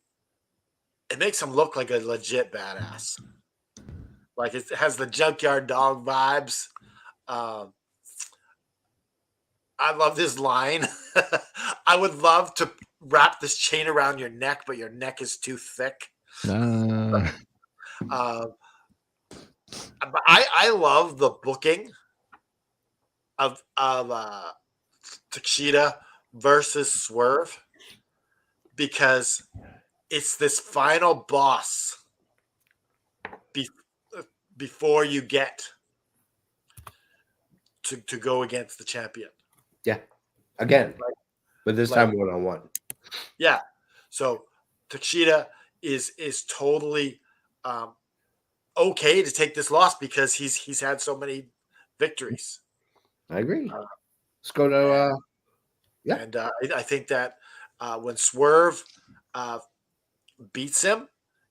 it makes him look like a legit badass. Like it has the Junkyard Dog vibes. I love this line. I would love to wrap this chain around your neck, but your neck is too thick. I love the booking of Takeshita versus Swerve because it's this final boss before you get to go against the champion. Yeah. Again. But this time one-on-one. Yeah. So Takeshita is totally okay to take this loss because he's had so many victories. I agree. Let's go to yeah. And I think that when Swerve beats him,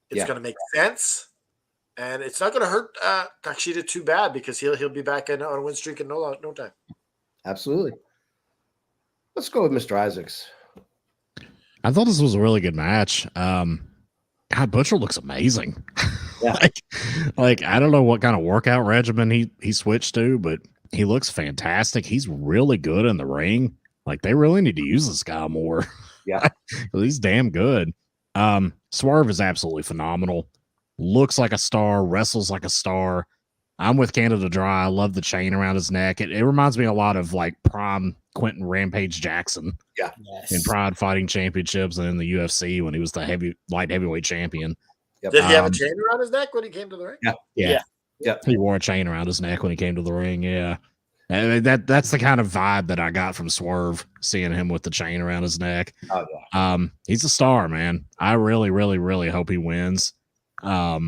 it's going to make sense. And it's not going to hurt Takeshita too bad because he'll be back on a win streak in no time. Absolutely. Let's go with Mr. Isaacs. I thought this was a really good match. God, Butcher looks amazing. Yeah. like I don't know what kind of workout regimen he switched to, but he looks fantastic. He's really good in the ring. Like they really need to use this guy more. Yeah. He's damn good. Swerve is absolutely phenomenal. Looks like a star, wrestles like a star. I'm with Canada Dry. I love the chain around his neck. It reminds me a lot of like prime Quentin Rampage Jackson in Yes. Pride Fighting Championships and in the UFC when he was the light heavyweight champion. Yep. Did he have a chain around his neck when he came to the ring? Yeah. Yeah. He wore a chain around his neck when he came to the ring. Yeah. And that's the kind of vibe that I got from Swerve, seeing him with the chain around his neck. Oh, yeah. He's a star, man. I really, really, really hope he wins. Joe,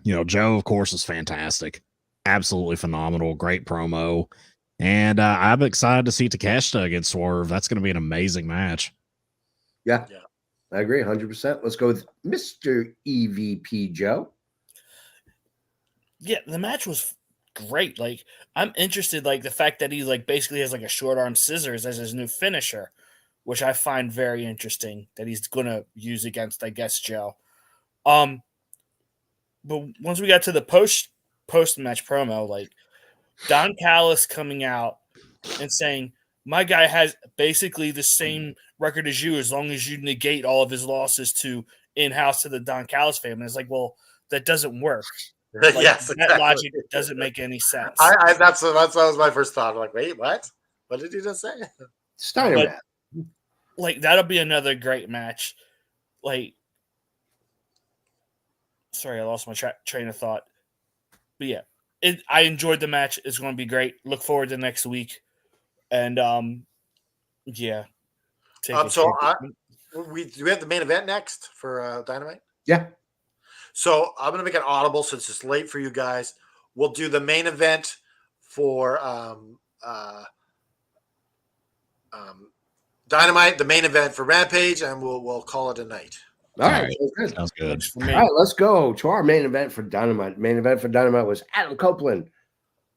of course, is fantastic. Absolutely phenomenal. Great promo. And I'm excited to see Takeshita against Swerve. That's going to be an amazing match. Yeah. I agree 100%. Let's go with Mr. EVP Joe. Yeah, the match was great. Like, I'm interested, like, the fact that he, like, basically has, like, a short arm scissors as his new finisher, which I find very interesting that he's going to use against, I guess, Joe. But once we got to the post-match promo, like, Don Callis coming out and saying, my guy has basically the same record as you as long as you negate all of his losses to in-house to the Don Callis family. It's like, well, that doesn't work. Like, Yes, that exactly. logic doesn't make any sense. That was my first thought. I'm like, wait, what? What did he just say? Steiner But- match. Like, that'll be another great match. Like, sorry, I lost my train of thought. But yeah, I enjoyed the match. It's going to be great. Look forward to next week. And yeah. Do we have the main event next for Dynamite? Yeah. So I'm gonna make an audible since it's late for you guys. We'll do the main event for Dynamite, the main event for Rampage, and we'll call it a night. All right. Sounds good. Works for All me. right, let's go to our main event for Dynamite. Main event for Dynamite was Adam Copeland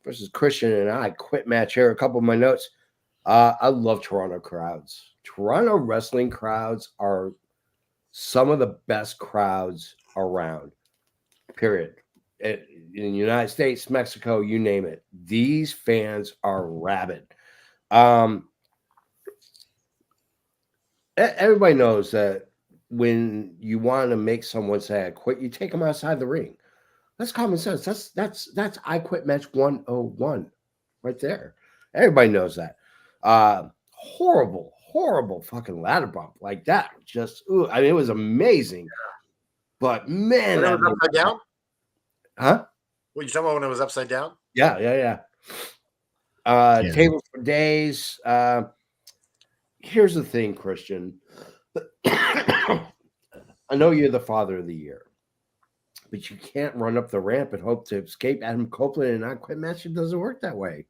versus Christian, and I quit match here. A couple of my notes. I love Toronto crowds. Toronto wrestling crowds are some of the best crowds around, period. In the United States, Mexico, you name it. These fans are rabid. Everybody knows that when you want to make someone say I quit, you take them outside the ring. That's common sense. That's I quit match 101 right there. Everybody knows that. Horrible fucking ladder bump like that. Just, it was amazing. But man, When it was upside down? Huh? What you talking about when it was upside down? Yeah. Yeah. Table for days. Here's the thing, Christian. I know you're the father of the year, but you can't run up the ramp and hope to escape Adam Copeland and not quit match. It doesn't work that way.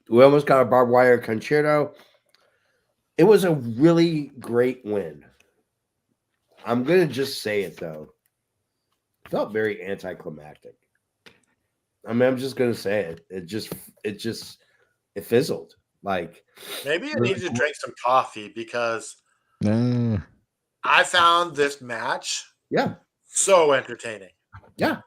We almost got a barbed wire concerto. It was a really great win. I'm gonna just say it though. It felt very anticlimactic. I mean, I'm just gonna say it. It fizzled. Like Maybe you need to drink some coffee because Uh, I found this match yeah. so entertaining. Yeah.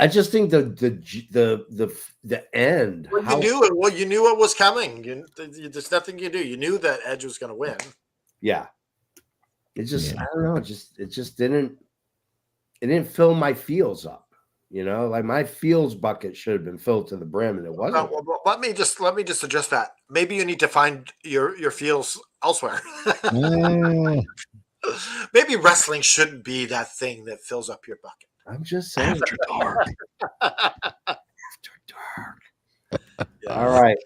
I just think the end. You knew what was coming. There's nothing you do. You knew that Edge was going to win. Yeah. It just Yeah. I don't know. It just didn't fill my feels up. You know, like my feels bucket should have been filled to the brim, and it wasn't. Well, let me just address that. Maybe you need to find your feels elsewhere. uh, Maybe wrestling shouldn't be that thing that fills up your bucket. I'm just saying. After dark. After dark. All right.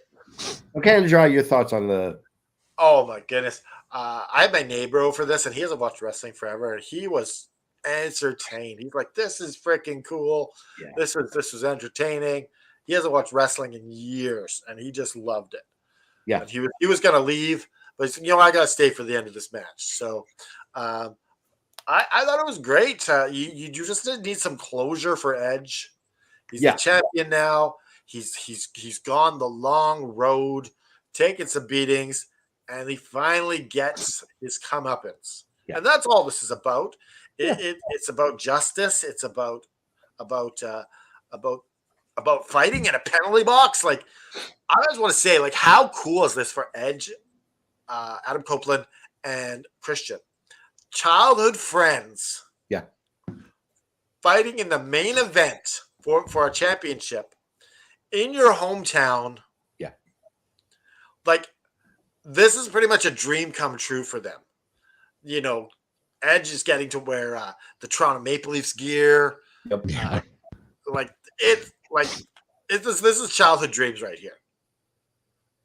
Okay, Andrew, your thoughts on the Oh my goodness. I had my neighbor over this, and he hasn't watched wrestling forever, and he was entertained. He's like, "This is freaking cool. Yeah. This was entertaining." He hasn't watched wrestling in years, and he just loved it. Yeah. And he was gonna leave, but he said, I gotta stay for the end of this match. So, I thought it was great. You just need some closure for Edge. He's the champion now. He's gone the long road, taking some beatings, and he finally gets his comeuppance. Yeah. And that's all this is about. It's about justice. It's about fighting in a penalty box. Like, I just want to say, like, how cool is this for Edge, Adam Copeland, and Christian? Childhood friends. Yeah. fighting in the main event for a championship in your hometown. Yeah. Like, this is pretty much a dream come true for them. You know, Edge is getting to wear the Toronto Maple Leafs gear. Yep. Yeah. This is childhood dreams right here.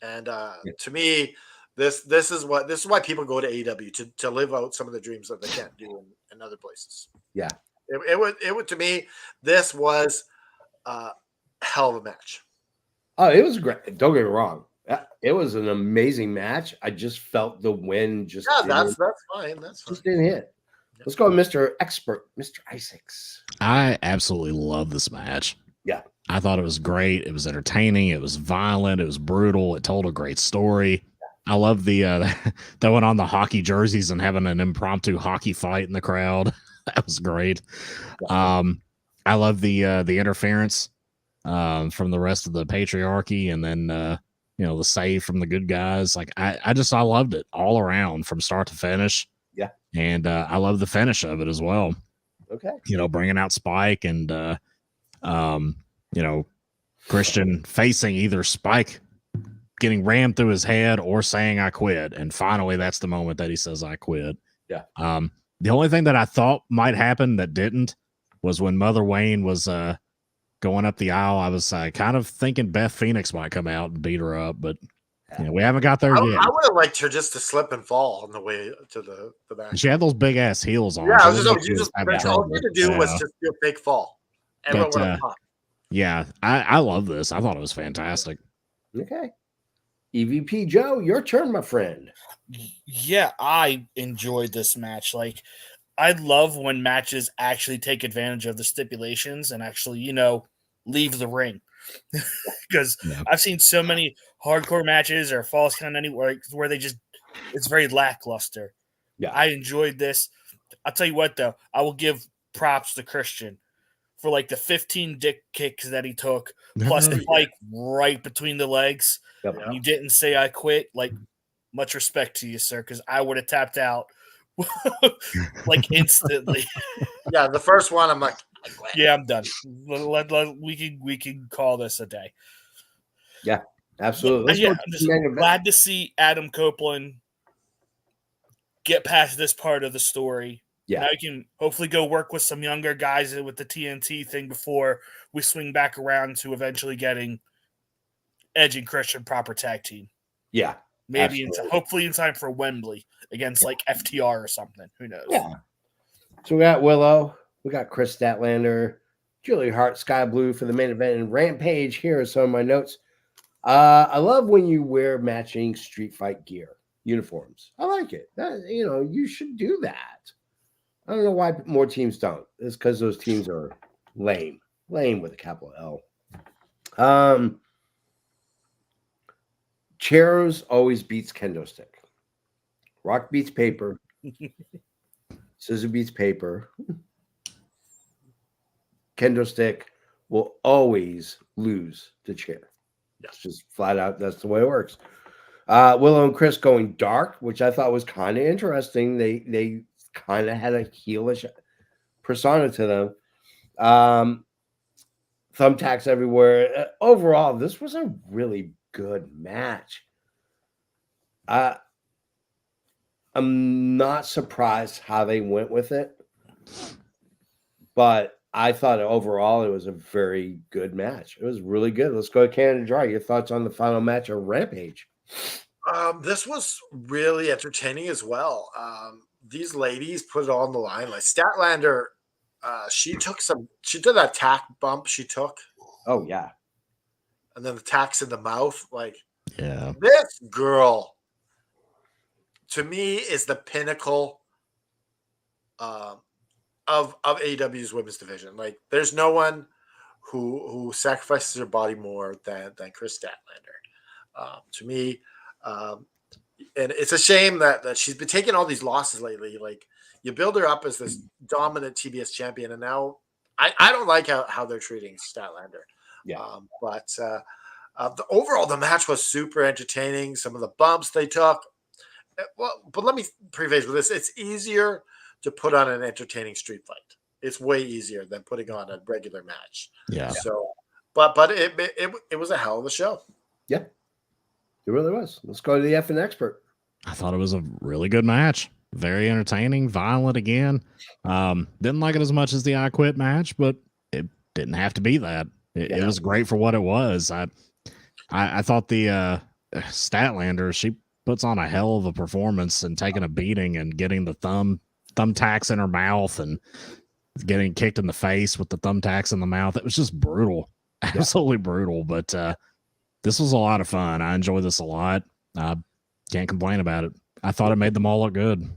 And to me, this is why people go to AEW to live out some of the dreams that they can't do in other places. Yeah. It would to me, this was a hell of a match. Oh, it was great. Don't get me wrong. It was an amazing match. I just felt the wind just That's fine. That's fine. just didn't hit. Let's go, Mr. Expert, Mr. Isaacs. I absolutely love this match. Yeah. I thought it was great. It was entertaining. It was violent. It was brutal. It told a great story. I love the throwing on the hockey jerseys and having an impromptu hockey fight in the crowd. That was great. I love the interference from the rest of the patriarchy, and then the save from the good guys. Like I loved it all around from start to finish. Yeah. And I love the finish of it as well. Okay. Bringing out Spike and Christian facing either Spike getting rammed through his head or saying I quit. And finally, that's the moment that he says I quit. Yeah. The only thing that I thought might happen that didn't was when Mother Wayne was going up the aisle. I was kind of thinking Beth Phoenix might come out and beat her up, but we haven't got there yet. I would have liked her just to slip and fall on the way to the match. She had those big ass heels on. Yeah, I was so just all you had to do was just do a fake fall. Everyone would have popped. Yeah, I love this. I thought it was fantastic. Okay. EVP Joe, your turn, my friend. Yeah, I enjoyed this match. Like, I love when matches actually take advantage of the stipulations and actually, leave the ring. Because I've seen so many hardcore matches or falls count anywhere where it's very lackluster. Yeah. I enjoyed this. I'll tell you what, though, I will give props to Christian for like the 15 dick kicks that he took, plus the spike right between the legs. Yep. You didn't say I quit. Like, much respect to you, sir, because I would have tapped out like instantly. Yeah, the first one, I'm like, I quit. Yeah, I'm done. We can call this a day. Yeah, absolutely. I'm just glad to see Adam Copeland get past this part of the story. Yeah. Now you can hopefully go work with some younger guys with the TNT thing before we swing back around to eventually getting Edge and Christian proper tag team. Yeah. Maybe hopefully in time for Wembley against like FTR or something. Who knows? Yeah. So we got Willow. We got Chris Statlander, Julie Hart, Sky Blue for the main event, and Rampage. Here are some of my notes. I love when you wear matching street fight gear, uniforms. I like it. You should do that. I don't know why more teams don't. It's because those teams are lame. Lame with a capital L. Chairs always beats kendo stick. Rock beats paper. Scissor beats paper. Kendo stick will always lose the chair. It's just flat out. That's the way it works. Willow and Chris going dark, which I thought was kind of interesting. They kind of had a heelish persona to them. Thumbtacks everywhere. Overall, this was a really good match. I'm not surprised how they went with it, but I thought overall it was a very good match. It was really good. Let's go to Canada Dry. Your thoughts on the final match of Rampage? This was really entertaining as well. These ladies put it all on the line. Like Statlander, she did that tack bump she took. Oh, yeah. And then the tacks in the mouth. Like, yeah, this girl, to me, is the pinnacle of AEW's women's division. Like, there's no one who sacrifices her body more than Chris Statlander. To me, and it's a shame that she's been taking all these losses lately. Like, you build her up as this dominant TBS champion, and now I don't like how they're treating Statlander. Yeah. But the match was super entertaining. Some of the bumps they took. Well, but let me preface with this: it's easier to put on an entertaining street fight. It's way easier than putting on a regular match. Yeah. So, but it was a hell of a show. Yeah, it really was. Let's go to the effing expert. I thought it was a really good match. Very entertaining, violent again. Didn't like it as much as the I Quit match, but it didn't have to be that. It was great for what it was. I thought the Statlander, she puts on a hell of a performance and taking a beating and getting the thumbtacks in her mouth and getting kicked in the face with the thumbtacks in the mouth. It was just brutal. Absolutely brutal. But this was a lot of fun. I enjoyed this a lot. Can't complain about it. I thought it made them all look good.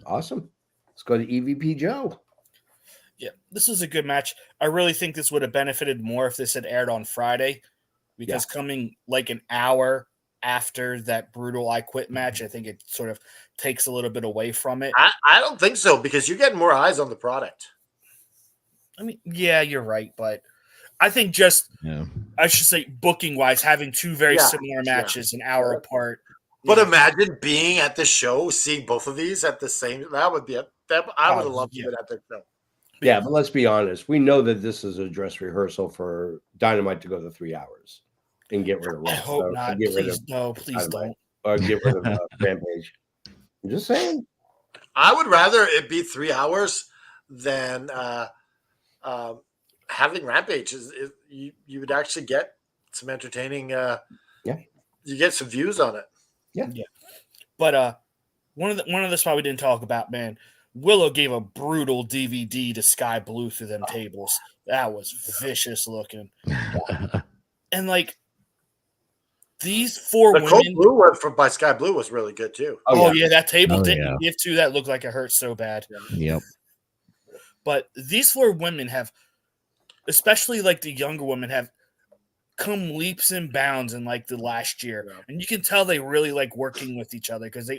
Awesome. Let's go to EVP Joe. Yeah, this was a good match. I really think this would have benefited more if this had aired on Friday, because coming like an hour after that brutal I Quit match, I think it sort of takes a little bit away from it. I don't think so, because you're getting more eyes on the product. I mean, yeah, you're right, but I think just I should say booking wise, having two very similar matches an hour apart. But imagine being at the show, seeing both of these at the same. That would be I would have loved to be at the show. Yeah, but let's be honest. We know that this is a dress rehearsal for Dynamite to go to 3 hours and get rid of. I hope not. Please don't. Or get rid of Rampage. I'm just saying. I would rather it be 3 hours than having Rampage. You would actually get some entertaining. You get some views on it. Yeah. But one of the spot we didn't talk about, man. Willow gave a brutal DVD to Sky Blue through them tables. That was vicious looking. And like these four the women, Cold Blue one by Sky Blue was really good too. Oh yeah, that table didn't give to that looked like it hurt so bad. Yep. But these four women have, especially like the younger women, have come leaps and bounds in like the last year, and you can tell they really like working with each other because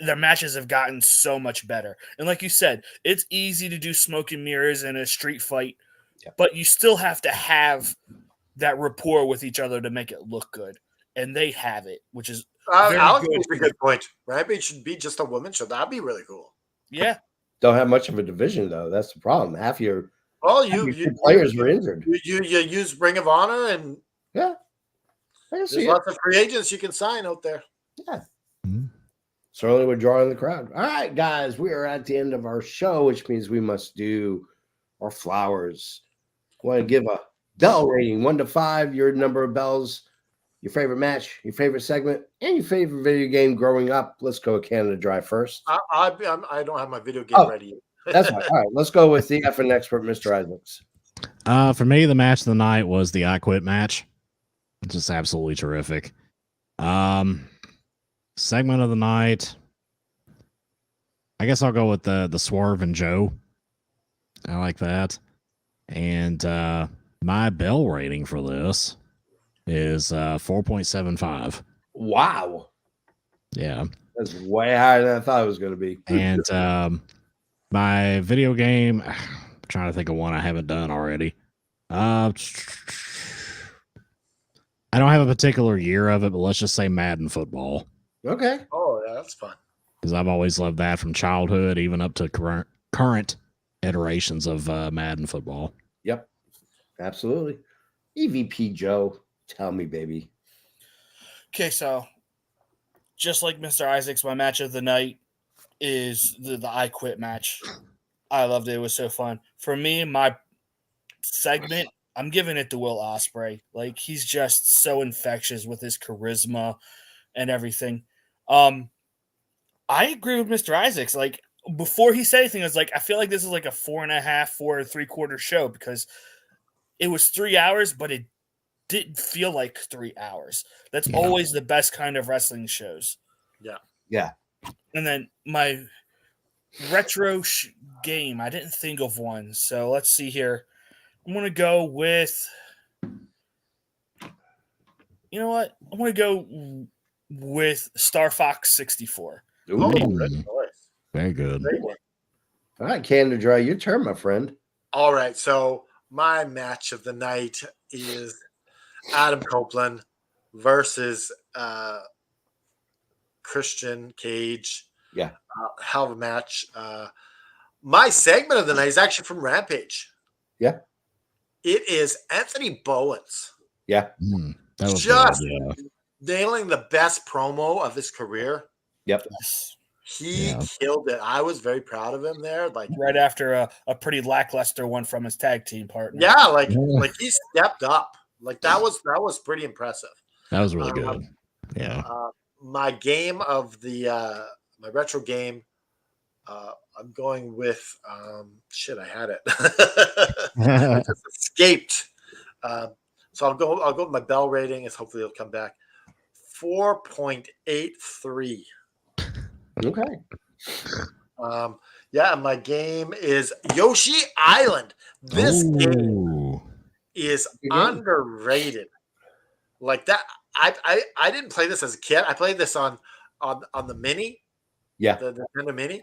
their matches have gotten so much better. And like you said, it's easy to do smoke and mirrors in a street fight, but you still have to have that rapport with each other to make it look good. And they have it, which is Alex makes a good point. Rampage should be just a woman show. That'd be really cool. Yeah. Don't have much of a division though. That's the problem. Half your players were injured. You use Ring of Honor and there's lots of free agents you can sign out there. Yeah. Mm-hmm. Certainly we're drawing the crowd. All right, guys, we are at the end of our show, which means we must do our flowers. Want to give a bell rating 1 to 5, your number of bells, your favorite match, your favorite segment, and your favorite video game growing up. Let's go with Canada Dry first. I don't have my video game ready yet. That's fine. All right, let's go with the effing expert, Mr. Isaacs. For me, the match of the night was the I Quit match. Just absolutely terrific. Segment of the night, I guess I'll go with the Swerve and Joe. I like that. And my bell rating for this is 4.75. Wow. Yeah. That's way higher than I thought it was going to be. And my video game, I'm trying to think of one I haven't done already. I don't have a particular year of it, but let's just say Madden football. Okay. Oh, yeah, that's fun. Because I've always loved that from childhood, even up to current iterations of Madden football. Yep. Absolutely. EVP Joe, tell me, baby. Okay, so just like Mr. Isaacs, my match of the night is the I Quit match. I loved it. It was so fun. For me, my segment, I'm giving it to Will Ospreay. Like, he's just so infectious with his charisma and everything. I agree with Mr. Isaacs. Like, before he said anything, I was like, I feel like this is like a 4 3/4 show because it was 3 hours, but it didn't feel like 3 hours. That's always the best kind of wrestling shows. Yeah. Yeah. And then my retro game, I didn't think of one. So let's see here. I'm going to go with, you know what? I'm going to go with Star Fox 64. Ooh. Very good. All right, Canada Dry, your turn, my friend. All right, so my match of the night is Adam Copeland versus Christian Cage. Yeah. Hell of a match. My segment of the night is actually from Rampage. Yeah. It is Anthony Bowens. Yeah. That was Just good, yeah. nailing the best promo of his career. Yep. He killed it. I was very proud of him there. Like right after a pretty lackluster one from his tag team partner. Yeah, like he stepped up. Like that was pretty impressive. That was really good. Yeah. My game of the my retro game, I'm going with shit. I had it. I just escaped. So I'll go with my bell rating. Is hopefully it'll come back 4.83. Okay. Yeah, my game is Yoshi Island. This game is underrated. Like that, I didn't play this as a kid. I played this on the Mini. Yeah, the Nintendo Mini.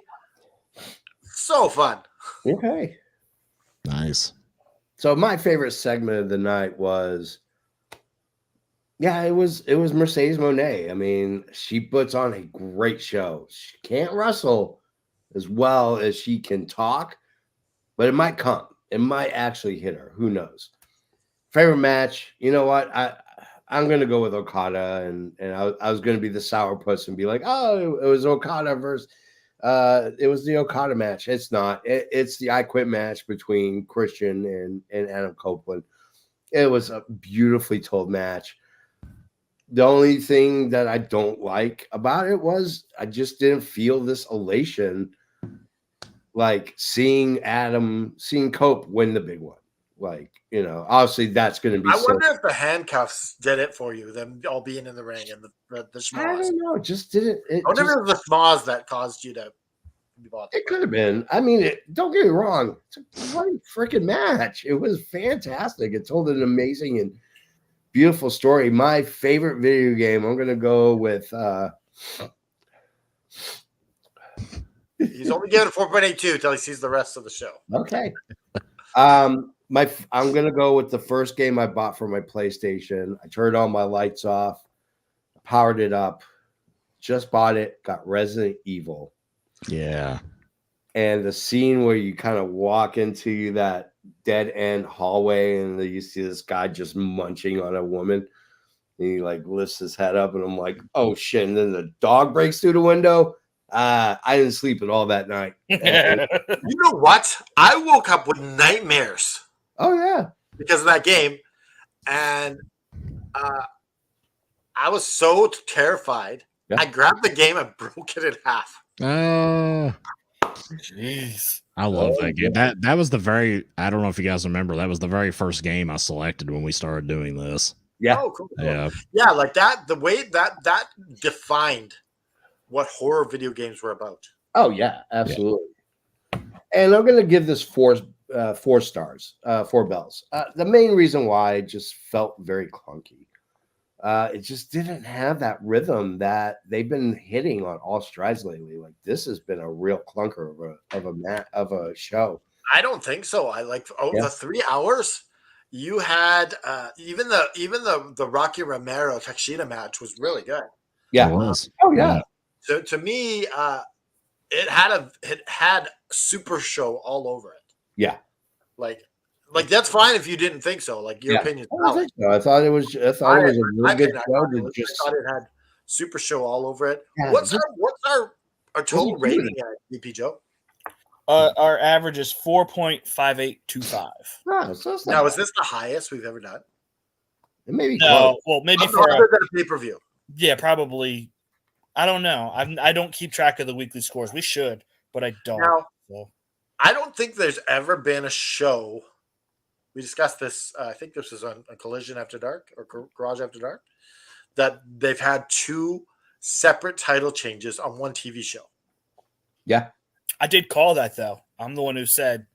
So fun. Okay. Nice. So my favorite segment of the night was, it was Mercedes Moné. I mean, she puts on a great show. She can't wrestle as well as she can talk, but it might come. It might actually hit her. Who knows? Favorite match? You know what? I'm gonna go with Okada, and I was gonna be the sourpuss and be like, oh, it was Okada versus. It was the Okada match. It's not. It's the I Quit match between Christian and Adam Copeland. It was a beautifully told match. The only thing that I don't like about it was I just didn't feel this elation, like seeing Cope win the big one. Like, obviously that's going to be. I wonder if the handcuffs did it for you, them all being in the ring and the schmoz. I don't know. It just didn't. I wonder if it was the schmoz that caused you to be bothered. It could have been. I mean, don't get me wrong. It's a great freaking match. It was fantastic. It told an amazing and beautiful story. My favorite video game, I'm going to go with. He's only giving it 4.82 until he sees the rest of the show. Okay. I'm going to go with the first game I bought for my PlayStation. I turned all my lights off, powered it up, just bought it, got Resident Evil. Yeah. And the scene where you kind of walk into that dead end hallway and you see this guy just munching on a woman. And he like lifts his head up and I'm like, oh shit. And then the dog breaks through the window. I didn't sleep at all that night. You know what? I woke up with nightmares. Oh yeah. Because of that game. And I was so terrified. Yeah. I grabbed the game and broke it in half. Jeez. I love that game. That was the very, I don't know if you guys remember, that was the very first game I selected when we started doing this. Yeah. Oh, cool. Yeah. Yeah, like that, the way that defined what horror video games were about. Oh yeah, absolutely. Yeah. And I'm gonna give this 4 stars, 4 bells. The main reason why it just felt very clunky. It just didn't have that rhythm that they've been hitting on All Strides lately. Like this has been a real clunker of a show. I don't think so. I like the 3 hours. You had even the Rocky Romero Takeshita match was really good. Yeah. It was. Oh yeah. So to me, it had Super Show all over it. Yeah. Like that's fine if you didn't think so. Like your opinion. I thought it was a really good show. I thought it had Super Show all over it. Yeah, what's our total rating at BP Joe? Our average is 4.5825. Oh, so now, is this the highest we've ever done? It may be no. Well, maybe for a pay-per-view. Yeah, probably. I don't know. I don't keep track of the weekly scores. We should, but I don't. Now, I don't think there's ever been a show. We discussed this. I think this was on a Collision After Dark or Garage After Dark. That they've had 2 separate title changes on one TV show. Yeah, I did call that though. I'm the one who said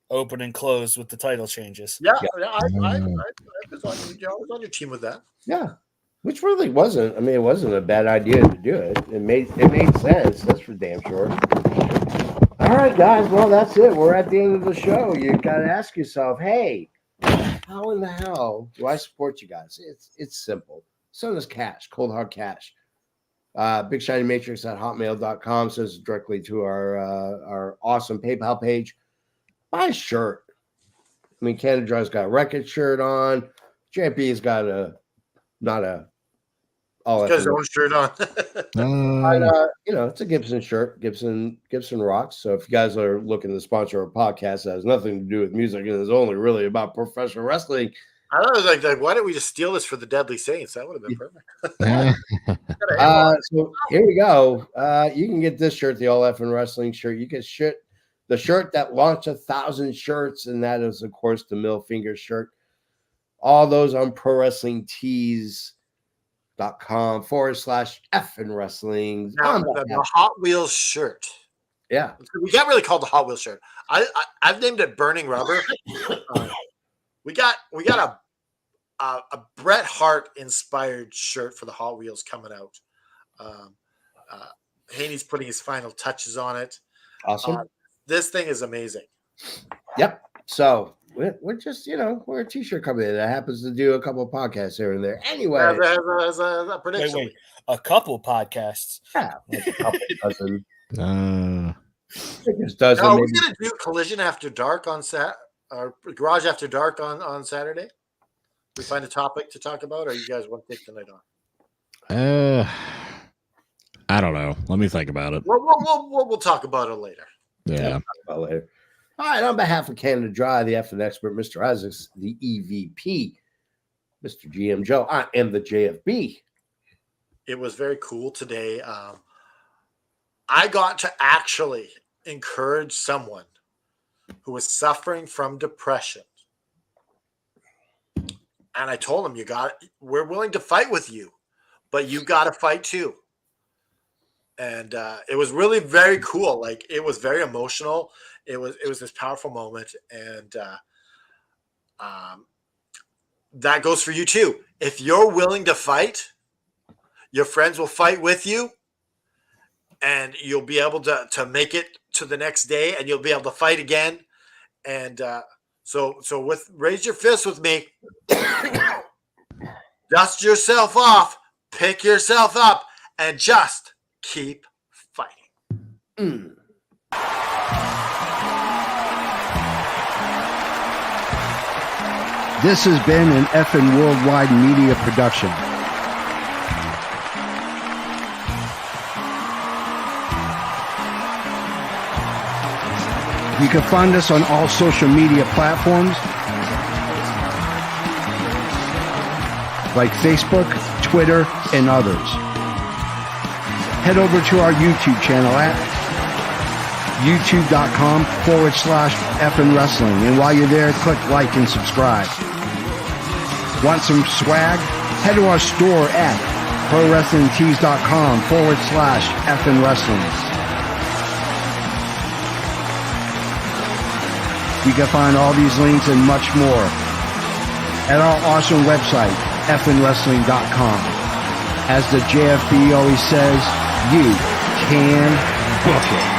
open and close with the title changes. Yeah. I was on your team with that. Yeah. Which really wasn't. I mean, it wasn't a bad idea to do it. It made sense. That's for damn sure. All right, guys. Well, that's it. We're at the end of the show. You got to ask yourself, hey, how in the hell do I support you guys? It's simple. Send us cash, cold hard cash. BigShinyMatrix@hotmail.com sends it directly to our awesome PayPal page. Buy a shirt. I mean, Canada Dry's got a record shirt on. JP's got not a all He's got his own shirt on. it's a Gibson shirt. Gibson rocks. So if you guys are looking to sponsor a podcast that has nothing to do with music and is only really about professional wrestling, I thought it was like, why don't we just steal this for the Deadly Saints? That would have been perfect. So here we go. You can get this shirt, the All Effing Wrestling shirt. You get the shirt that launched 1,000 shirts, and that is, of course, the Middle Finger shirt. All those on ProWrestlingTees.com/effing wrestling. Now, the Hot Wheels shirt. Yeah. We can't really call it the Hot Wheels shirt. I've named it Burning Rubber. We got a Bret Hart inspired shirt for the Hot Wheels coming out. Haney's putting his final touches on it. Awesome. This thing is amazing. Yep. So we're just, we're a t-shirt company that happens to do a couple of podcasts here and there. Anyway, as a prediction. Wait, a couple podcasts. Yeah, like a couple dozen. Are we gonna do Collision After Dark on or Garage After Dark on Saturday? We find a topic to talk about, or you guys want to take the night off? I don't know. Let me think about it. We'll talk about it later. Yeah. Talk about it later. All right, on behalf of Canada Dry, the F and expert, Mr. Isaacs, the EVP, Mr. GM Joe, I am the JFB. It was very cool today. I got to actually encourage someone who was suffering from depression. And I told him, we're willing to fight with you, but you got to fight too. And it was really very cool. Like, it was very emotional. It was this powerful moment. And that goes for you too. If you're willing to fight, your friends will fight with you, and you'll be able to make it to the next day, and you'll be able to fight again. And so raise your fist with me, dust yourself off, pick yourself up, and just keep fighting. This has been an effing worldwide media production. You can find us on all social media platforms like Facebook, Twitter, and others. Head over to our YouTube channel at youtube.com/effing wrestling. And while you're there, click like and subscribe. Want some swag? Head to our store at ProWrestlingTees.com/effing wrestling. You can find all these links and much more at our awesome website, effingwrestling.com. As the JFB always says, you can book it.